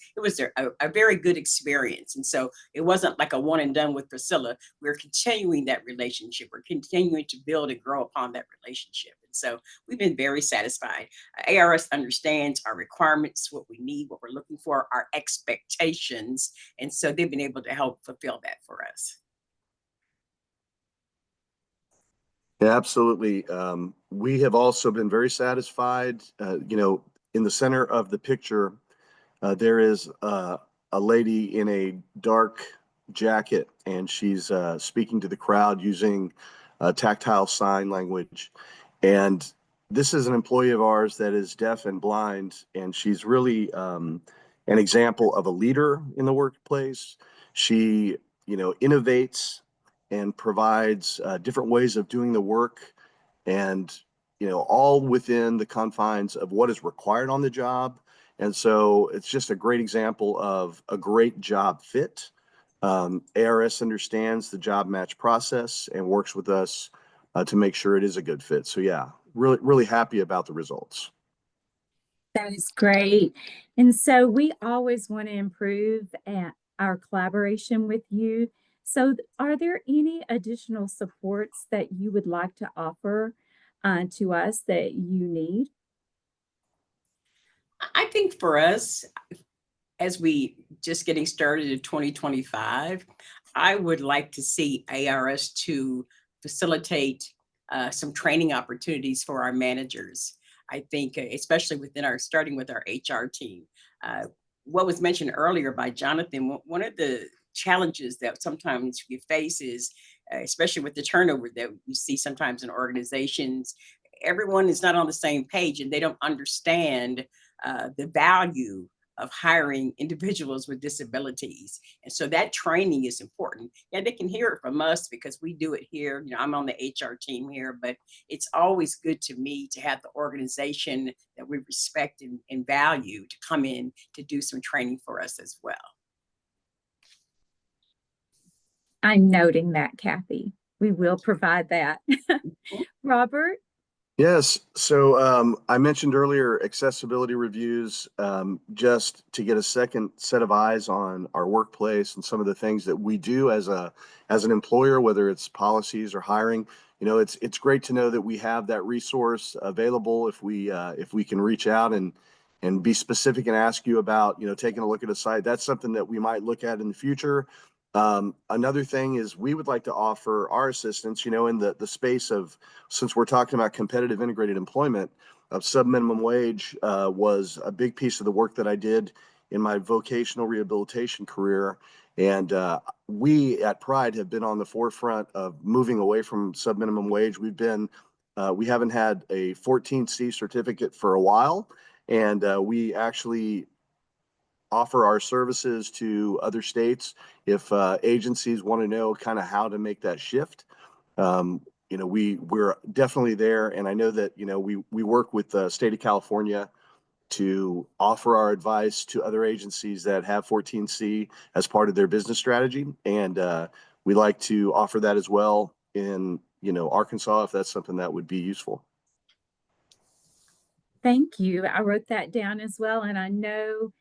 a very good experience. And so it wasn't like a one and done with Priscilla. We're continuing that relationship. We're continuing to build and grow upon that relationship. And so we've been very satisfied. ARS understands our requirements, what we need, what we're looking for, our expectations. And so they've been able to help fulfill that for us. Yeah, absolutely. We have also been very satisfied. In the center of the picture, there is a lady in a dark jacket, and she's speaking to the crowd using tactile sign language. And this is an employee of ours that is deaf and blind, and she's really an example of a leader in the workplace. She, innovates and provides different ways of doing the work, and all within the confines of what is required on the job. And so it's just a great example of a great job fit. ARS understands the job match process and works with us to make sure it is a good fit. So yeah, really, really happy about the results. That is great. And so we always want to improve our collaboration with you. So are there any additional supports that you would like to offer to us that you need? I think for us, as we just getting started in 2025, I would like to see ARS to facilitate some training opportunities for our managers. I think, especially starting with our HR team. What was mentioned earlier by Jonathan, one of the challenges that sometimes we face is, especially with the turnover that we see sometimes in organizations, everyone is not on the same page and they don't understand the value of hiring individuals with disabilities. And so that training is important. Yeah, they can hear it from us because we do it here. I'm on the HR team here, but it's always good to me to have the organization that we respect and value to come in to do some training for us as well. I'm noting that, Kathy. We will provide that. Robert? Yes. So I mentioned earlier accessibility reviews, just to get a second set of eyes on our workplace and some of the things that we do as an employer, whether it's policies or hiring. It's great to know that we have that resource available if we can reach out and be specific and ask you about taking a look at a site. That's something that we might look at in the future. Another thing is we would like to offer our assistance, in the space of, since we're talking about competitive integrated employment, of sub-minimum wage was a big piece of the work that I did in my vocational rehabilitation career. And we at Pride have been on the forefront of moving away from sub-minimum wage. We haven't had a 14C certificate for a while, and we actually offer our services to other states if agencies want to know kind of how to make that shift. We're definitely there, and I know that we work with the state of California to offer our advice to other agencies that have 14C as part of their business strategy, and we like to offer that as well in Arkansas if that's something that would be useful. Thank you. I wrote that down as well, and I know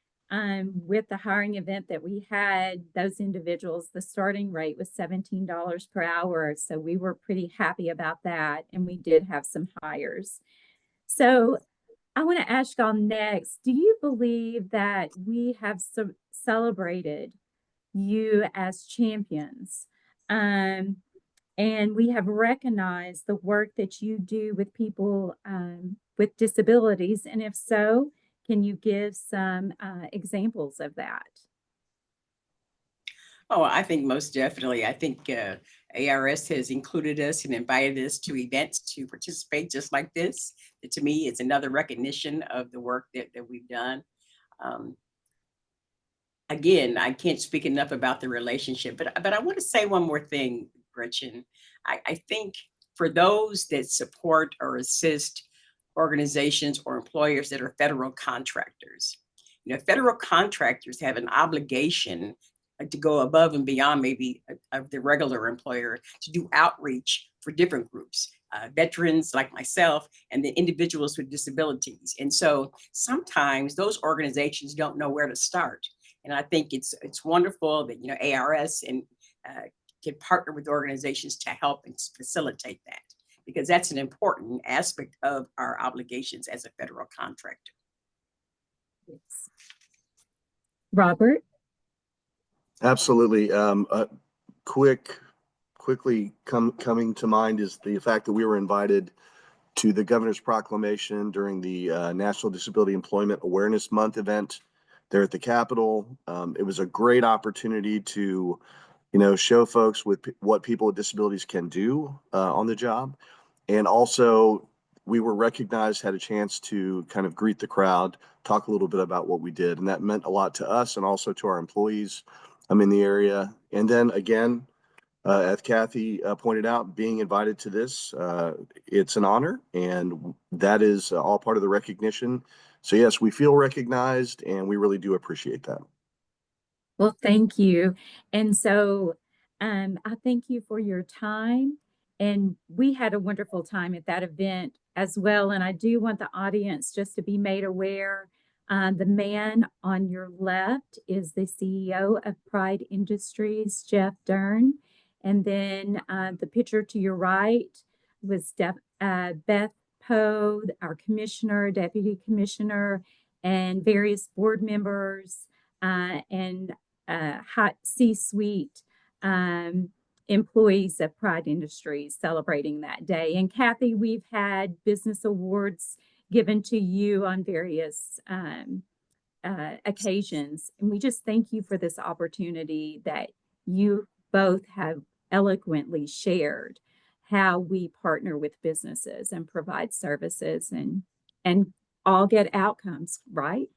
with the hiring event that we had, those individuals, the starting rate was $17 per hour. So we were pretty happy about that. And we did have some hires. So I want to ask y'all next, do you believe that we have celebrated you as champions? And we have recognized the work that you do with people with disabilities. And if so, can you give some examples of that? Oh, I think most definitely. I think ARS has included us and invited us to events to participate just like this. To me, it's another recognition of the work that we've done. Again, I can't speak enough about the relationship, but I want to say one more thing, Gretchen. I think for those that support or assist organizations or employers that are federal contractors, federal contractors have an obligation to go above and beyond maybe of the regular employer to do outreach for different groups, veterans like myself, and the individuals with disabilities. And so sometimes those organizations don't know where to start. And I think it's wonderful that ARS and can partner with organizations to help and facilitate that, because that's an important aspect of our obligations as a federal contractor. Yes. Robert? Absolutely. Quickly coming to mind is the fact that we were invited to the governor's proclamation during the National Disability Employment Awareness Month event there at the Capitol. It was a great opportunity to, show folks with what people with disabilities can do on the job. And also we were recognized, had a chance to kind of greet the crowd, talk a little bit about what we did. And that meant a lot to us and also to our employees in the area. And then again, as Kathy pointed out, being invited to this, it's an honor, and that is all part of the recognition. So yes, we feel recognized, and we really do appreciate that. Well, thank you. And so I thank you for your time. And we had a wonderful time at that event as well. And I do want the audience just to be made aware. The man on your left is the CEO of Pride Industries, Jeff Dern. And then the picture to your right was Beth Poe, our commissioner, deputy commissioner, and various board members and hot C-suite employees of Pride Industries celebrating that day. And Kathy, we've had business awards given to you on various occasions. And we just thank you for this opportunity that you both have eloquently shared how we partner with businesses and provide services and all get outcomes, right?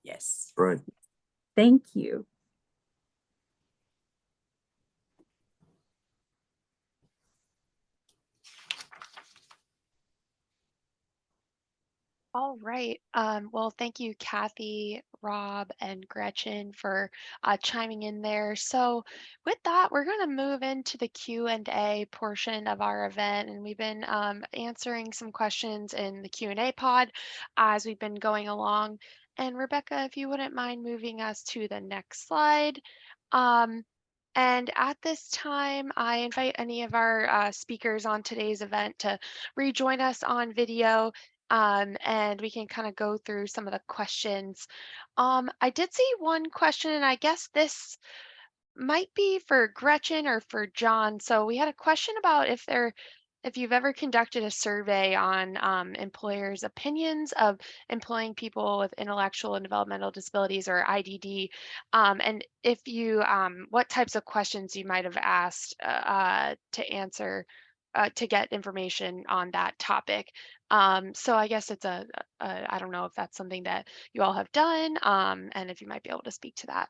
Yes. Right. Thank you. All right. Well, thank you, Kathy, Rob, and Gretchen for chiming in there. So with that, we're going to move into the Q&A portion of our event. And we've been answering some questions in the Q&A pod as we've been going along. And Rebecca, if you wouldn't mind moving us to the next slide. And at this time, I invite any of our speakers on today's event to rejoin us on video. And we can kind of go through some of the questions. I did see one question, and I guess this might be for Gretchen or for John. So we had a question about if you've ever conducted a survey on employers' opinions of employing people with intellectual and developmental disabilities or IDD, and if you what types of questions you might have asked to answer to get information on that topic. So I guess it's I don't know if that's something that you all have done, and if you might be able to speak to that.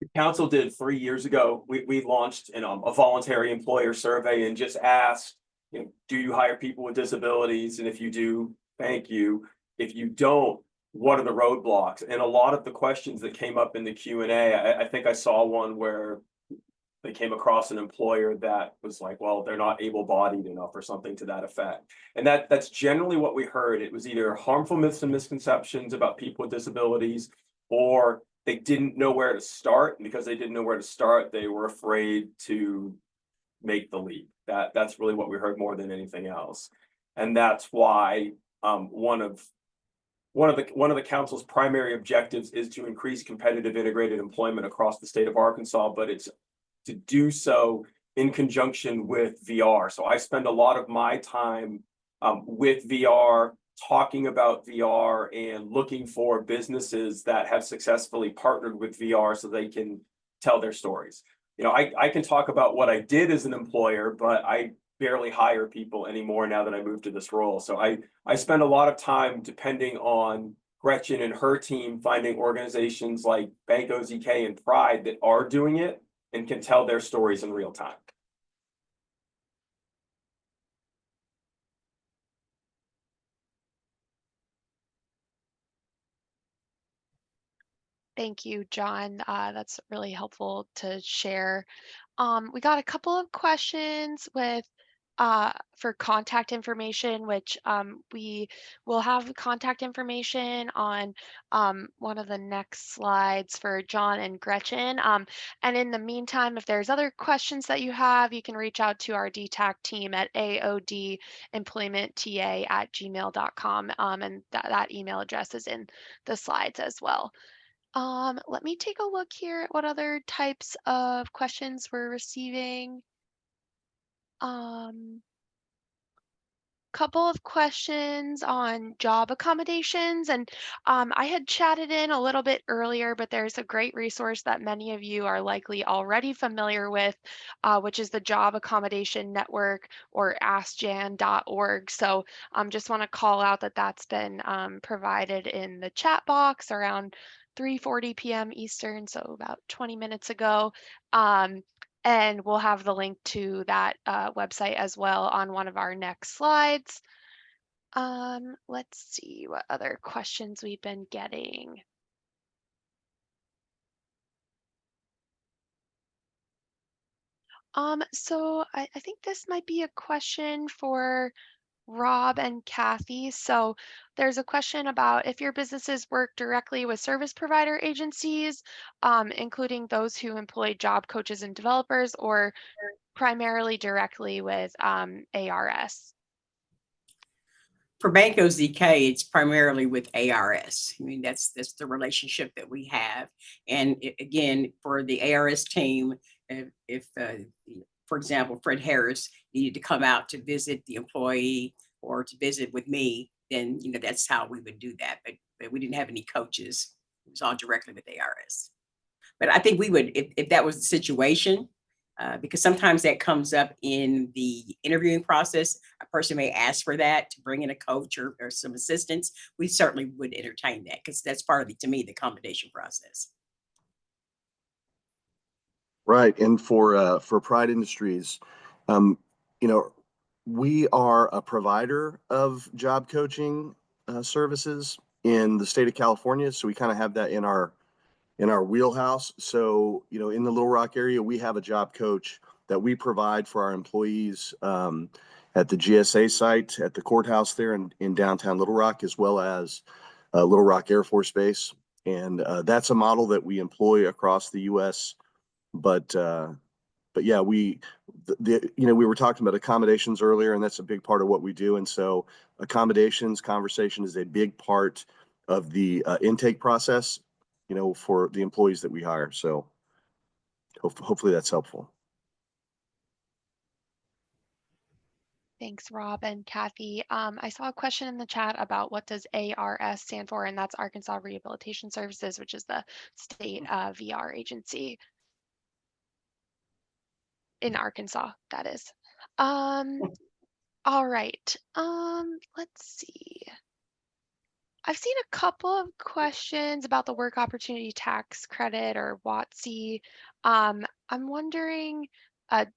The council did 3 years ago. We launched a voluntary employer survey and just asked, do you hire people with disabilities? And if you do, thank you. If you don't, what are the roadblocks? And a lot of the questions that came up in the Q&A, I think I saw one where they came across an employer that was like, well, they're not able-bodied enough or something to that effect. And that's generally what we heard. It was either harmful myths and misconceptions about people with disabilities, or they didn't know where to start. And because they didn't know where to start, they were afraid to make the leap. That's really what we heard more than anything else. And that's why one of the council's primary objectives is to increase competitive integrated employment across the state of Arkansas, but it's to do so in conjunction with VR. So I spend a lot of my time with VR, talking about VR and looking for businesses that have successfully partnered with VR so they can tell their stories. You know, I can talk about what I did as an employer, but I barely hire people anymore now that I moved to this role. So I spend a lot of time depending on Gretchen and her team finding organizations like Bank OZK and Pride that are doing it and can tell their stories in real time. Thank you, John. That's really helpful to share. We got a couple of questions with for contact information, which we will have contact information on one of the next slides for John and Gretchen. And in the meantime, if there's other questions that you have, you can reach out to our DTAC team at aodemploymentta@gmail.com. And that email address is in the slides as well. Let me take a look here at what other types of questions we're receiving. Couple of questions on job accommodations, and I had chatted in a little bit earlier, but there's a great resource that many of you are likely already familiar with, which is the Job Accommodation Network, or askjan.org. So just want to call out that that's been provided in the chat box around 3:40 p.m. Eastern, so about 20 minutes ago. And we'll have the link to that website as well on one of our next slides. Let's see what other questions we've been getting. So I think this might be a question for Rob and Kathy. So there's a question about if your businesses work directly with service provider agencies, including those who employ job coaches and developers, or primarily directly with ARS. For Bank OZK, it's primarily with ARS. I mean, that's the relationship that we have. And again, for the ARS team, if for example, Fred Harris needed to come out to visit the employee or to visit with me, then that's how we would do that. But we didn't have any coaches. It was all directly with ARS. But I think we would, if that was the situation, because sometimes that comes up in the interviewing process. A person may ask for that to bring in a coach or some assistance. We certainly would entertain that because that's part of to me, the accommodation process. Right. And for Pride Industries, we are a provider of job coaching services in the state of California. So we kind of have that in our wheelhouse. So, in the Little Rock area, we have a job coach that we provide for our employees at the GSA site, at the courthouse there in downtown Little Rock, as well as Little Rock Air Force Base. And that's a model that we employ across the U.S. But yeah, we were talking about accommodations earlier, and that's a big part of what we do. And so accommodations, conversation is a big part of the intake process, for the employees that we hire. So hopefully that's helpful. Thanks, Rob and Kathy. I saw a question in the chat about what does ARS stand for, and that's Arkansas Rehabilitation Services, which is the state VR agency in Arkansas, that is. All right, let's see. I've seen a couple of questions about the work opportunity tax credit, or WOTC. I'm wondering,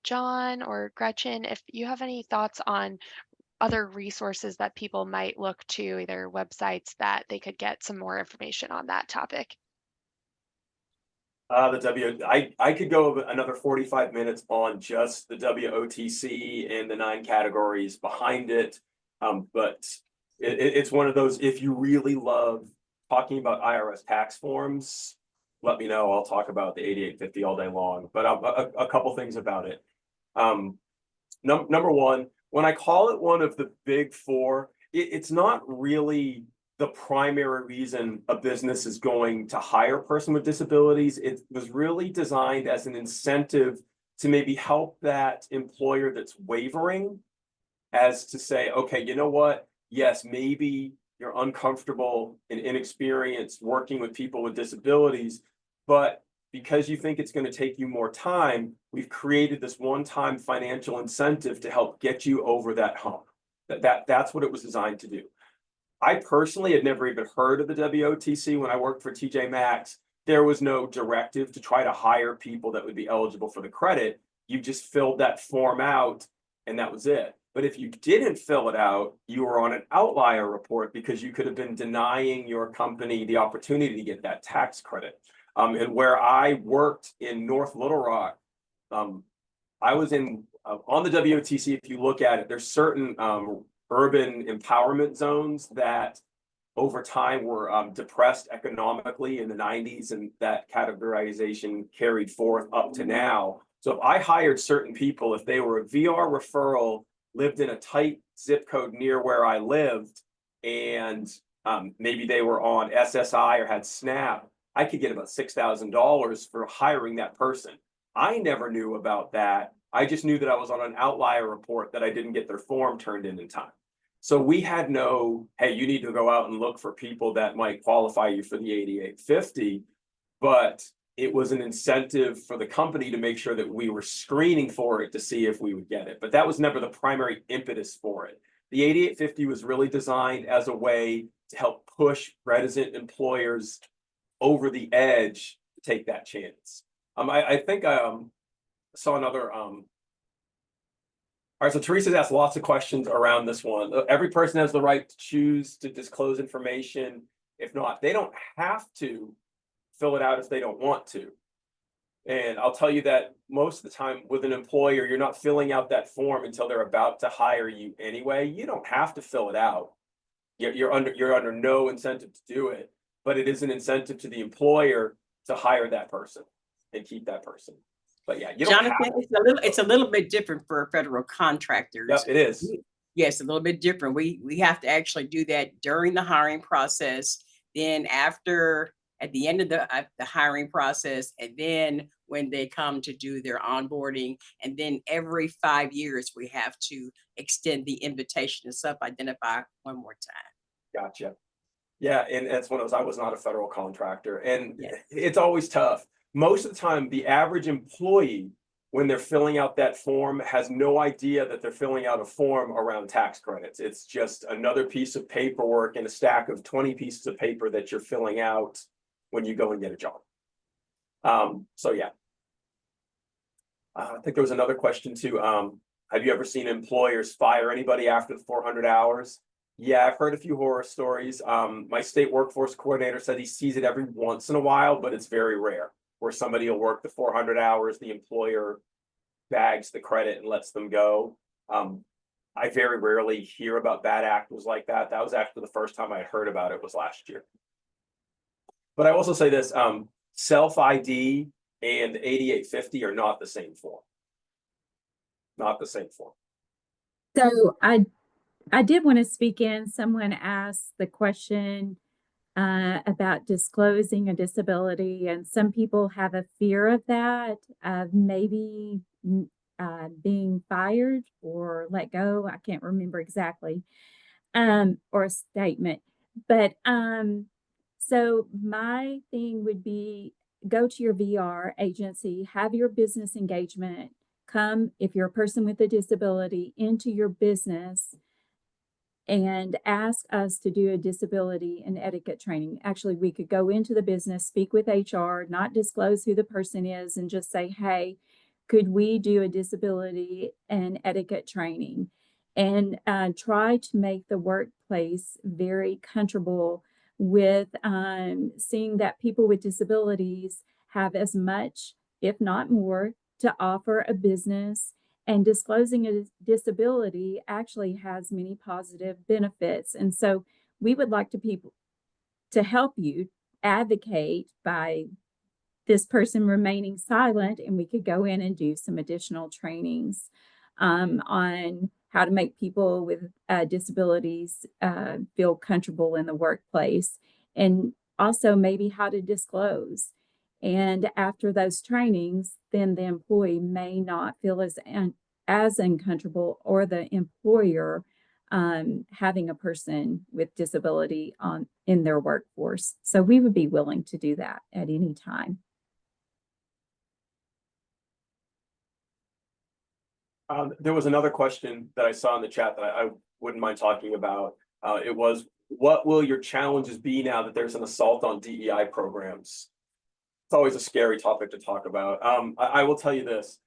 John or Gretchen, if you have any thoughts on other resources that people might look to, either websites that they could get some more information on that topic. I could go another 45 minutes on just the WOTC and the 9 categories behind it. But it's one of those, if you really love talking about IRS tax forms, let me know. I'll talk about the 8850 all day long, but a couple things about it. Number one, when I call it one of the big four, it's not really the primary reason a business is going to hire a person with disabilities. It was really designed as an incentive to maybe help that employer that's wavering, as to say, okay, you know what? Yes, maybe you're uncomfortable and inexperienced working with people with disabilities, but because you think it's going to take you more time, we've created this one-time financial incentive to help get you over that hump. That's what it was designed to do. I personally had never even heard of the WOTC when I worked for TJ Maxx. There was no directive to try to hire people that would be eligible for the credit. You just filled that form out and that was it. But if you didn't fill it out, you were on an outlier report because you could have been denying your company the opportunity to get that tax credit. And where I worked in North Little Rock, I was in on the WOTC. If you look at it, there's certain urban empowerment zones that over time were depressed economically in the 90s, and that categorization carried forth up to now. So if I hired certain people, if they were a VR referral, lived in a tight zip code near where I lived, and maybe they were on SSI or had SNAP, I could get about $6,000 for hiring that person. I never knew about that. I just knew that I was on an outlier report that I didn't get their form turned in time. So we had no, hey, you need to go out and look for people that might qualify you for the 8850, but it was an incentive for the company to make sure that we were screening for it to see if we would get it. But that was never the primary impetus for it. The 8850 was really designed as a way to help push resident employers over the edge to take that chance. I think I saw another. All right, so Teresa's asked lots of questions around this one. Every person has the right to choose to disclose information. If not, they don't have to fill it out if they don't want to. And I'll tell you that most of the time with an employer, you're not filling out that form until they're about to hire you anyway. You don't have to fill it out. You're under no incentive to do it, but it is an incentive to the employer to hire that person and keep that person. But yeah, you don't Jonathan, have it's a little bit different for federal contractors. Yep, it is. Yes, a little bit different. We have to actually do that during the hiring process, then after, at the end of the hiring process, and then when they come to do their onboarding, and then every 5 years we have to extend the invitation to self-identify one more time. Gotcha. Yeah, and that's when I was not a federal contractor, and Yes. it's always tough. Most of the time, the average employee, when they're filling out that form, has no idea that they're filling out a form around tax credits. It's just another piece of paperwork in a stack of 20 pieces of paper that you're filling out when you go and get a job. So yeah. I think there was another question too. Have you ever seen employers fire anybody after the 400 hours? Yeah, I've heard a few horror stories. My state workforce coordinator said he sees it every once in a while, but it's very rare, where somebody will work the 400 hours, the employer bags the credit and lets them go. I very rarely hear about bad actors like that. That was actually the first time I heard about it was last year. But I also say this, self-ID and 8850 are not the same form. Not the same form. So I did want to speak in. Someone asked the question about disclosing a disability, and some people have a fear of that, of maybe being fired or let go. I can't remember exactly, or a statement. But so my thing would be, go to your VR agency, have your business engagement, come, if you're a person with a disability, into your business and ask us to do a disability and etiquette training. Actually, we could go into the business, speak with HR, not disclose who the person is, and just say, hey, could we do a disability and etiquette training? And try to make the workplace very comfortable with seeing that people with disabilities have as much, if not more, to offer a business, and disclosing a disability actually has many positive benefits. And so we would like to help you advocate by this person remaining silent, and we could go in and do some additional trainings on how to make people with disabilities feel comfortable in the workplace, and also maybe how to disclose. And after those trainings, then the employee may not feel as uncomfortable, or the employer having a person with disability in their workforce. So we would be willing to do that at any time. There was another question that I saw in the chat that I wouldn't mind talking about. It was, what will your challenges be now that there's an assault on DEI programs? It's always a scary topic to talk about. I will tell you this.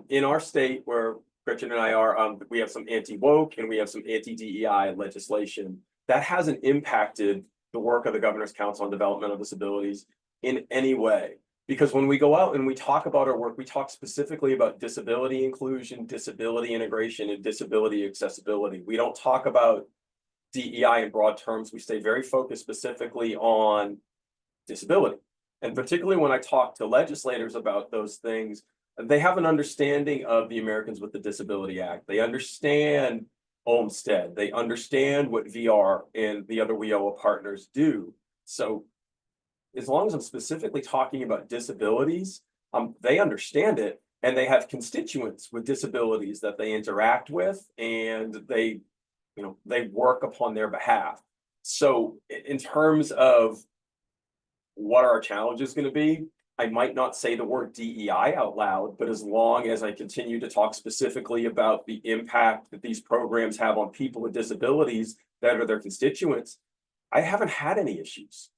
In our state, where Gretchen and I are, we have some anti-woke and we have some anti-DEI legislation that hasn't impacted the work of the Governor's Council on Developmental Disabilities in any way. Because when we go out and we talk about our work, we talk specifically about disability inclusion, disability integration, and disability accessibility. We don't talk about DEI in broad terms. We stay very focused specifically on disability. And particularly when I talk to legislators about those things, they have an understanding of the Americans with the Disability Act. They understand Olmstead. They understand what VR and the other WIOA partners do. So as long as I'm specifically talking about disabilities, they understand it, and they have constituents with disabilities that they interact with, and they work upon their behalf. So in terms of what our challenge is going to be, I might not say the word DEI out loud, but as long as I continue to talk specifically about the impact that these programs have on people with disabilities that are their constituents, I haven't had any issues.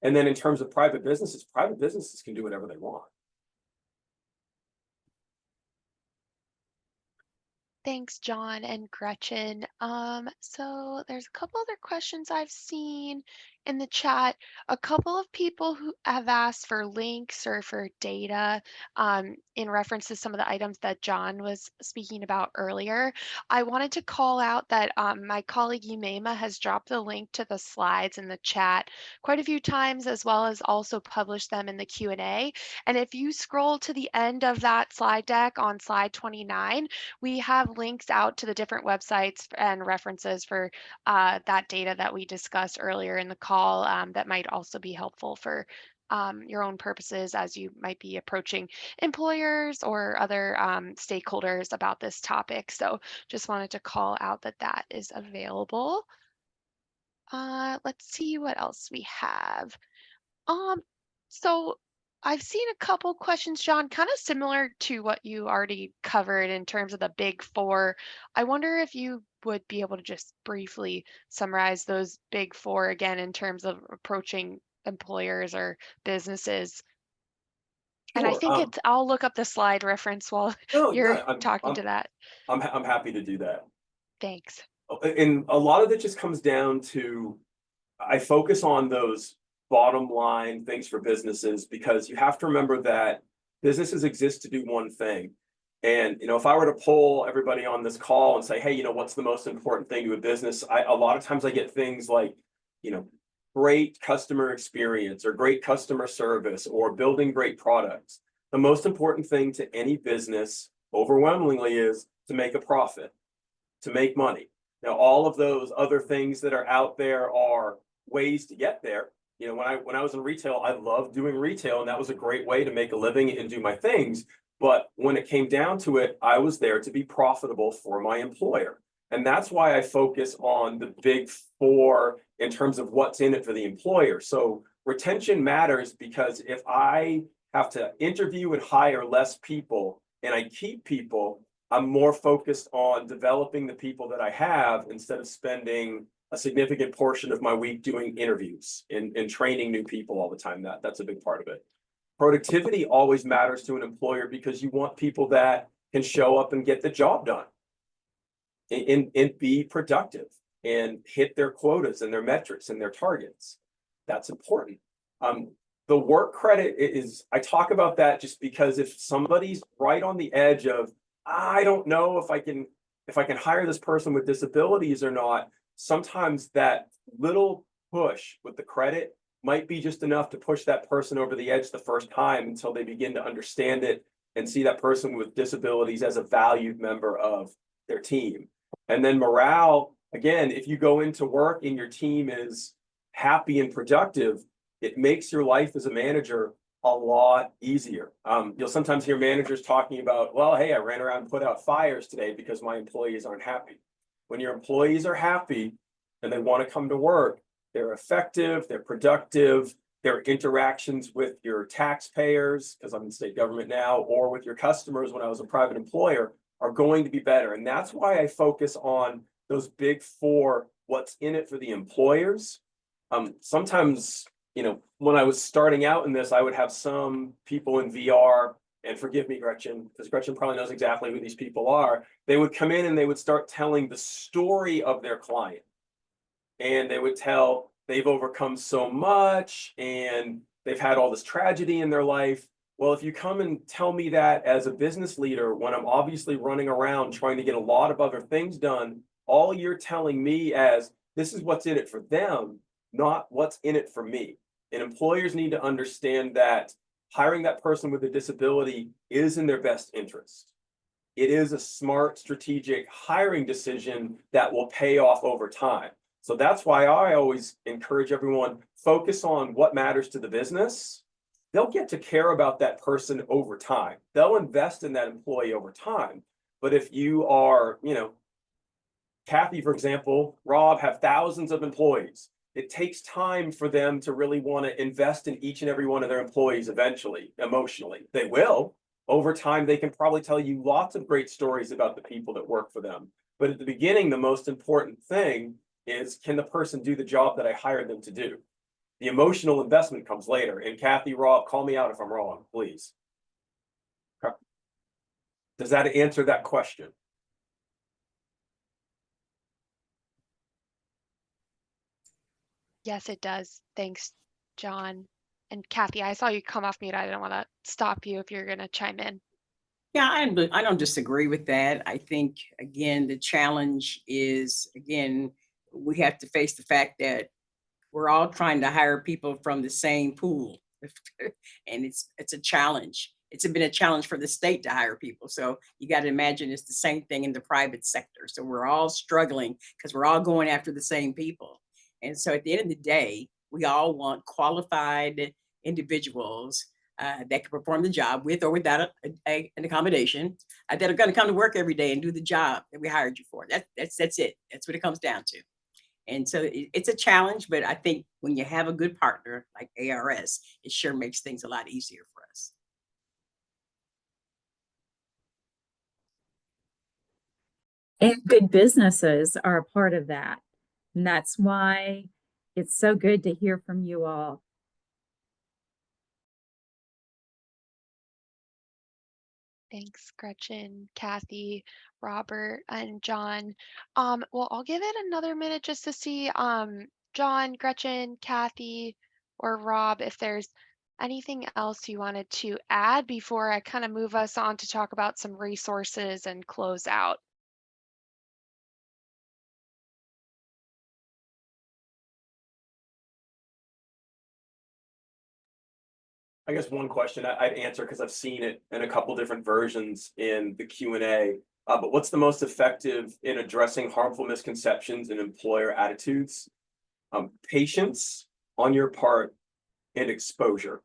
And then in terms of private businesses can do whatever they want. Thanks, John and Gretchen. So there's a couple other questions I've seen in the chat. A couple of people who have asked for links or for data in reference to some of the items that John was speaking about earlier. I wanted to call out that my colleague Yumema has dropped the link to the slides in the chat quite a few times, as well as also published them in the Q&A. And if you scroll to the end of that slide deck on slide 29, we have links out to the different websites and references for that data that we discussed earlier in the call that might also be helpful for your own purposes as you might be approaching employers or other stakeholders about this topic. So just wanted to call out that that is available. Let's see what else we have. So I've seen a couple questions, John, kind of similar to what you already covered in terms of the big four. I wonder if you would be able to just briefly summarize those big four again in terms of approaching employers or businesses. And I Sure. think I'll look up the slide reference while No, you're yeah, talking to that. I'm happy to do that. Thanks. And a lot of it just comes down to, I focus on those bottom line things for businesses, because you have to remember that businesses exist to do one thing. And if I were to poll everybody on this call and say, hey, what's the most important thing to a business? A lot of times I get things like, great customer experience or great customer service or building great products. The most important thing to any business overwhelmingly is to make a profit, to make money. Now, all of those other things that are out there are ways to get there. When I was in retail, I loved doing retail, and that was a great way to make a living and do my things. But when it came down to it, I was there to be profitable for my employer. And that's why I focus on the big four in terms of what's in it for the employer. So retention matters, because if I have to interview and hire less people and I keep people, I'm more focused on developing the people that I have instead of spending a significant portion of my week doing interviews and training new people all the time. That's a big part of it. Productivity always matters to an employer, because you want people that can show up and get the job done and be productive and hit their quotas and their metrics and their targets. That's important. The work credit is, I talk about that just because if somebody's right on the edge of, I don't know if I can hire this person with disabilities or not, sometimes that little push with the credit might be just enough to push that person over the edge the first time until they begin to understand it and see that person with disabilities as a valued member of their team. And then morale, again, if you go into work and your team is happy and productive, it makes your life as a manager a lot easier. You'll sometimes hear managers talking about, well, hey, I ran around and put out fires today because my employees aren't happy. When your employees are happy and they want to come to work, they're effective, they're productive, their interactions with your taxpayers, because I'm in state government now, or with your customers when I was a private employer, are going to be better. And that's why I focus on those big four, what's in it for the employers. Sometimes, when I was starting out in this, I would have some people in VR, and forgive me, Gretchen, because Gretchen probably knows exactly who these people are. They would come in and they would start telling the story of their client. And they would tell they've overcome so much and they've had all this tragedy in their life. Well, if you come and tell me that as a business leader, when I'm obviously running around trying to get a lot of other things done, all you're telling me as this is what's in it for them, not what's in it for me. And employers need to understand that hiring that person with a disability is in their best interest. It is a smart, strategic hiring decision that will pay off over time. So that's why I always encourage everyone, focus on what matters to the business. They'll get to care about that person over time. They'll invest in that employee over time. But if you are, Kathy, for example, Rob have thousands of employees. It takes time for them to really want to invest in each and every one of their employees eventually, emotionally. They will. Over time, they can probably tell you lots of great stories about the people that work for them. But at the beginning, the most important thing is, can the person do the job that I hired them to do? The emotional investment comes later. And Kathy, Rob, call me out if I'm wrong, please. Okay. Does that answer that question? Yes, it does. Thanks, John. And Kathy, I saw you come off mute. I didn't want to stop you if you're going to chime in. Yeah, I don't disagree with that. I think, again, the challenge is, again, we have to face the fact that we're all trying to hire people from the same pool. And it's a challenge. It's been a challenge for the state to hire people. So you got to imagine it's the same thing in the private sector. So we're all struggling because we're all going after the same people. And so at the end of the day, we all want qualified individuals that can perform the job with or without an accommodation, that are going to come to work every day and do the job that we hired you for. That's it. That's what it comes down to. And so it's a challenge, but I think when you have a good partner like ARS, it sure makes things a lot easier for us. And good businesses are a part of that. And that's why it's so good to hear from you all. Thanks, Gretchen, Kathy, Robert, and John. Well, I'll give it another minute just to see, John, Gretchen, Kathy, or Rob, if there's anything else you wanted to add before I kind of move us on to talk about some resources and close out. I guess one question I'd answer, because I've seen it in a couple different versions in the Q&A, but what's the most effective in addressing harmful misconceptions and employer attitudes? Patience on your part and exposure.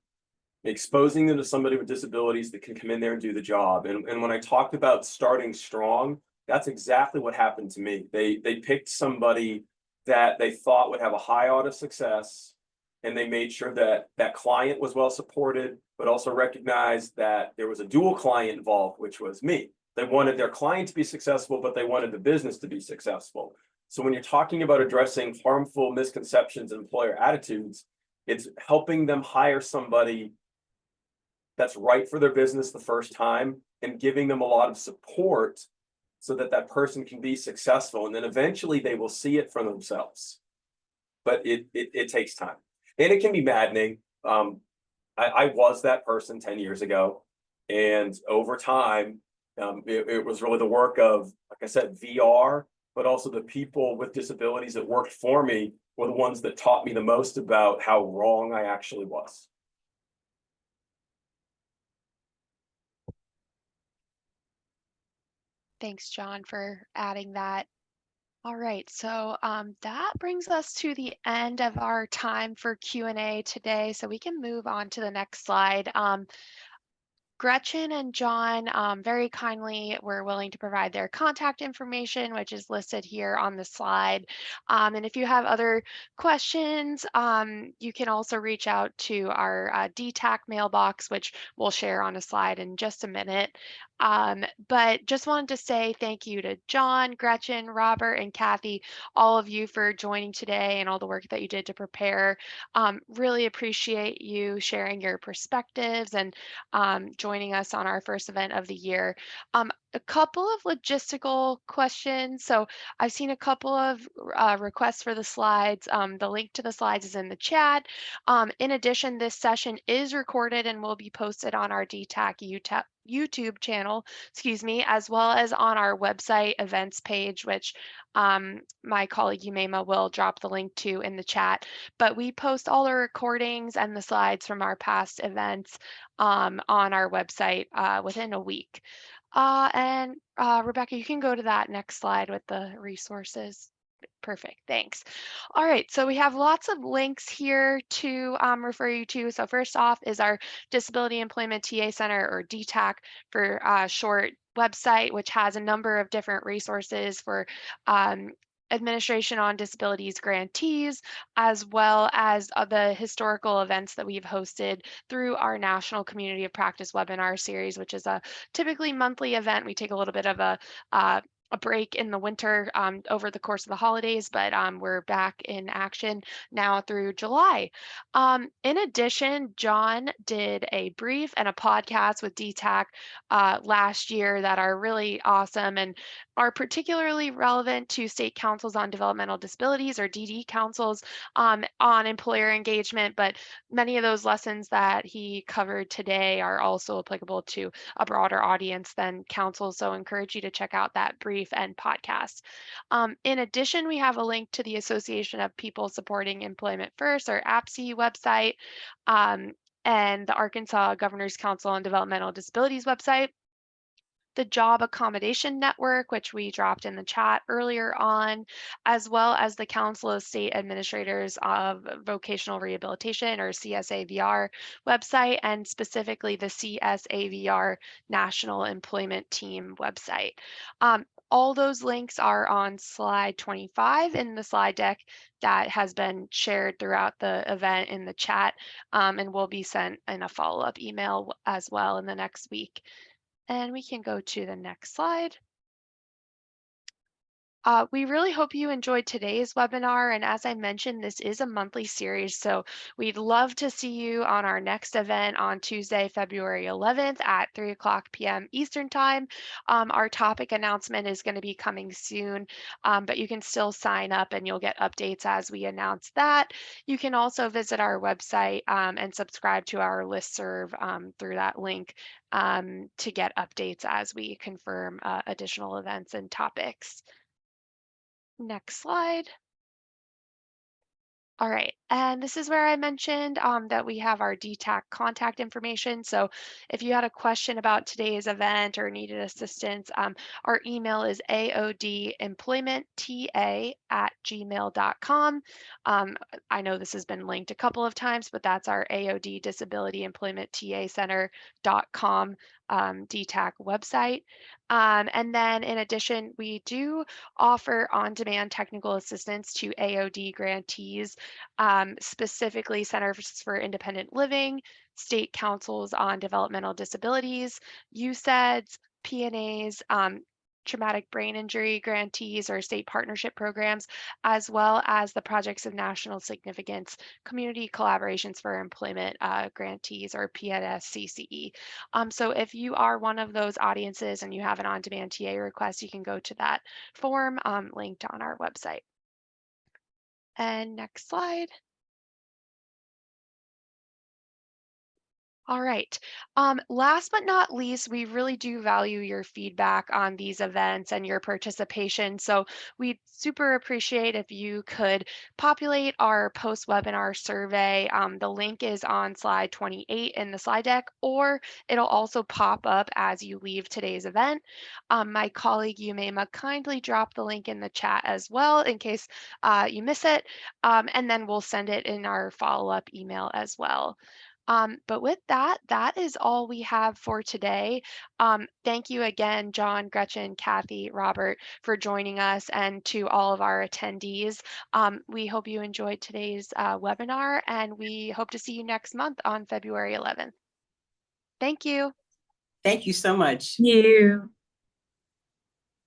Exposing them to somebody with disabilities that can come in there and do the job. And when I talked about starting strong, that's exactly what happened to me. They picked somebody that they thought would have a high odds of success, and they made sure that that client was well supported, but also recognized that there was a dual client involved, which was me. They wanted their client to be successful, but they wanted the business to be successful. So when you're talking about addressing harmful misconceptions and employer attitudes, it's helping them hire somebody that's right for their business the first time and giving them a lot of support so that that person can be successful. And then eventually they will see it for themselves. But it takes time. And it can be maddening. I was that person 10 years ago. And over time, it was really the work of, like I said, VR, but also the people with disabilities that worked for me were the ones that taught me the most about how wrong I actually was. Thanks, John, for adding that. All right, so that brings us to the end of our time for Q&A today, so we can move on to the next slide. Gretchen and John very kindly were willing to provide their contact information, which is listed here on the slide. And if you have other questions, you can also reach out to our DTAC mailbox, which we'll share on a slide in just a minute. But just wanted to say thank you to John, Gretchen, Robert, and Kathy, all of you for joining today and all the work that you did to prepare. Really appreciate you sharing your perspectives and joining us on our first event of the year. A couple of logistical questions. So I've seen a couple of requests for the slides. The link to the slides is in the chat. In addition, this session is recorded and will be posted on our DTAC YouTube channel, excuse me, as well as on our website events page, which my colleague Umema will drop the link to in the chat. But we post all the recordings and the slides from our past events on our website within a week. And Rebecca, you can go to that next slide with the resources. Perfect, thanks. All right, so we have lots of links here to refer you to. So first off is our Disability Employment TA Center, or DTAC for short, website, which has a number of different resources for administration on disabilities grantees, as well as the historical events that we've hosted through our National Community of Practice webinar series, which is a typically monthly event. We take a little bit of a break in the winter over the course of the holidays, but we're back in action now through July. In addition, John did a brief and a podcast with DTAC last year that are really awesome and are particularly relevant to state councils on developmental disabilities, or DD councils, on employer engagement. But many of those lessons that he covered today are also applicable to a broader audience than councils. So I encourage you to check out that brief and podcast. In addition, we have a link to the Association of People Supporting Employment First, or APSE website, and the Arkansas Governor's Council on Developmental Disabilities website, the Job Accommodation Network, which we dropped in the chat earlier on, as well as the Council of State Administrators of Vocational Rehabilitation, or CSAVR website, and specifically the CSAVR National Employment Team website. All those links are on slide 25 in the slide deck that has been shared throughout the event in the chat, and will be sent in a follow-up email as well in the next week. And we can go to the next slide. We really hope you enjoyed today's webinar. And as I mentioned, this is a monthly series, so we'd love to see you on our next event on Tuesday, February 11th at 3:00 p.m. Eastern Time. Our topic announcement is going to be coming soon, but you can still sign up and you'll get updates as we announce that. You can also visit our website and subscribe to our listserv through that link to get updates as we confirm additional events and topics. Next slide. All right, and this is where I mentioned that we have our DTAC contact information. So if you had a question about today's event or needed assistance, our email is aodemploymentta@gmail.com. I know this has been linked a couple of times, but that's our AOD Disability Employment TA Center.com DTAC website. And then in addition, we do offer on-demand technical assistance to AOD grantees, specifically Centers for Independent Living, state councils on developmental disabilities, USEDS, PNAs, traumatic brain injury grantees or state partnership programs, as well as the projects of national significance, community collaborations for employment grantees, or PNSCCE. So if you are one of those audiences and you have an on-demand TA request, you can go to that form linked on our website. And next slide. All right. Last but not least, we really do value your feedback on these events and your participation. So we'd super appreciate if you could populate our post-webinar survey. The link is on slide 28 in the slide deck, or it'll also pop up as you leave today's event. My colleague Yumema kindly dropped the link in the chat as well in case you miss it, and then we'll send it in our follow-up email as well. But with that, that is all we have for today. Thank you again, John, Gretchen, Kathy, Robert, for joining us, and to all of our attendees. We hope you enjoyed today's webinar, and we hope to see you next month on February 11th. Thank you. Thank you so much. You.